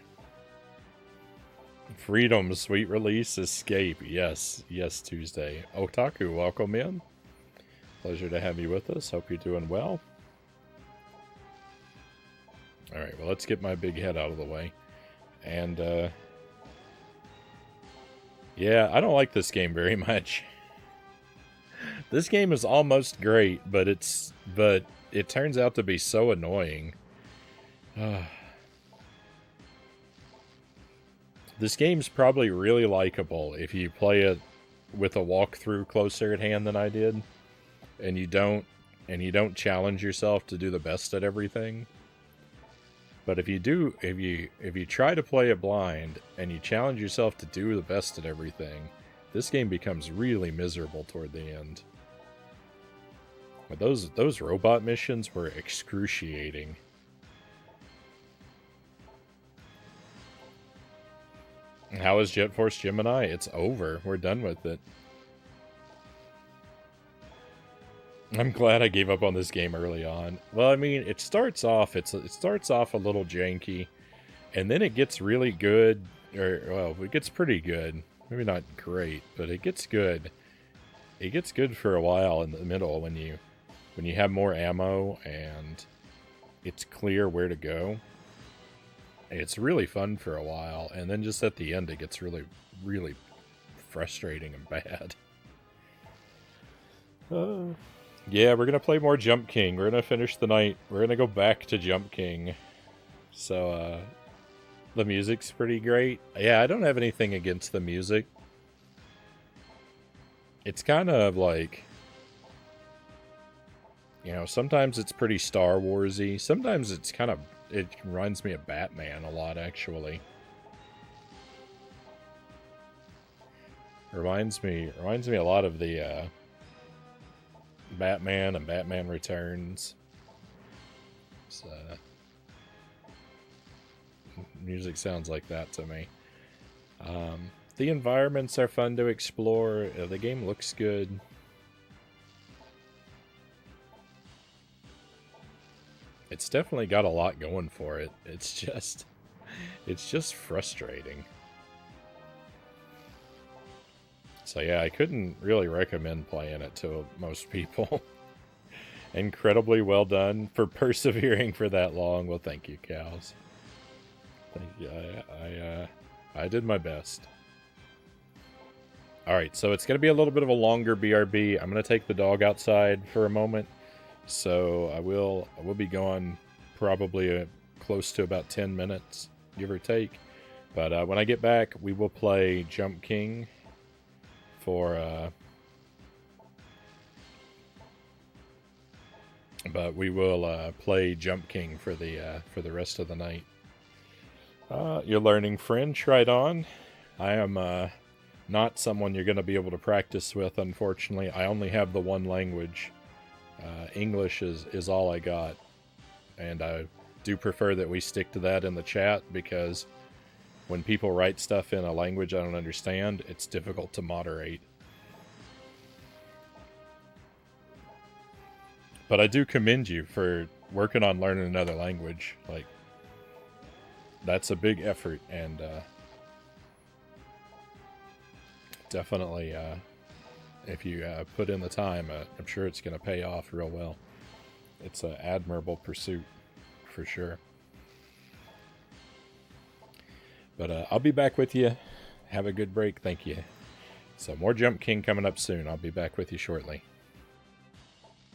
Freedom, sweet release, escape. Yes, yes, Tuesday. Otaku, welcome in. Pleasure to have you with us. Hope you're doing well. Alright, well, let's get my big head out of the way. And, yeah, I don't like this game very much. This game is almost great, but it turns out to be so annoying. This game's probably really likable if you play it with a walkthrough closer at hand than I did, and you don't challenge yourself to do the best at everything. But if you try to play it blind and you challenge yourself to do the best at everything, this game becomes really miserable toward the end. But those robot missions were excruciating. How is Jet Force Gemini? It's over. We're done with it. I'm glad I gave up on this game early on. Well, I mean, it starts off a little janky, and then it gets really good, well, it gets pretty good. Maybe not great, but it gets good. It gets good for a while in the middle when you have more ammo and it's clear where to go. It's really fun for a while, and then just at the end it gets really, really frustrating and bad. Yeah, we're going to play more Jump King. We're going to finish the night. We're going to go back to Jump King. So, the music's pretty great. Yeah, I don't have anything against the music. It's kind of like, you know, sometimes it's pretty Star Wars-y. Sometimes it's kind of, it reminds me of Batman a lot, actually. Reminds me a lot of the, Batman and Batman Returns. So, music sounds like that to me. The environments are fun to explore. The game looks good. It's definitely got a lot going for it. It's just frustrating. So yeah, I couldn't really recommend playing it to most people. Incredibly well done for persevering for that long. Well, thank you, cows. Thank you. I did my best. All right, so it's going to be a little bit of a longer BRB. I'm going to take the dog outside for a moment. So I will be gone probably close to about 10 minutes, give or take. But when I get back, we will play Jump King for play Jump King for the rest of the night. You're learning French, right on. I am not someone you're going to be able to practice with, unfortunately. I only have the one language. English is all I got, and I do prefer that we stick to that in the chat, because when people write stuff in a language I don't understand, it's difficult to moderate. But I do commend you for working on learning another language. Like, that's a big effort, and definitely, if you put in the time, I'm sure it's going to pay off real well. It's an admirable pursuit, for sure. But I'll be back with you. Have a good break. Thank you. So more Jump King coming up soon. I'll be back with you shortly.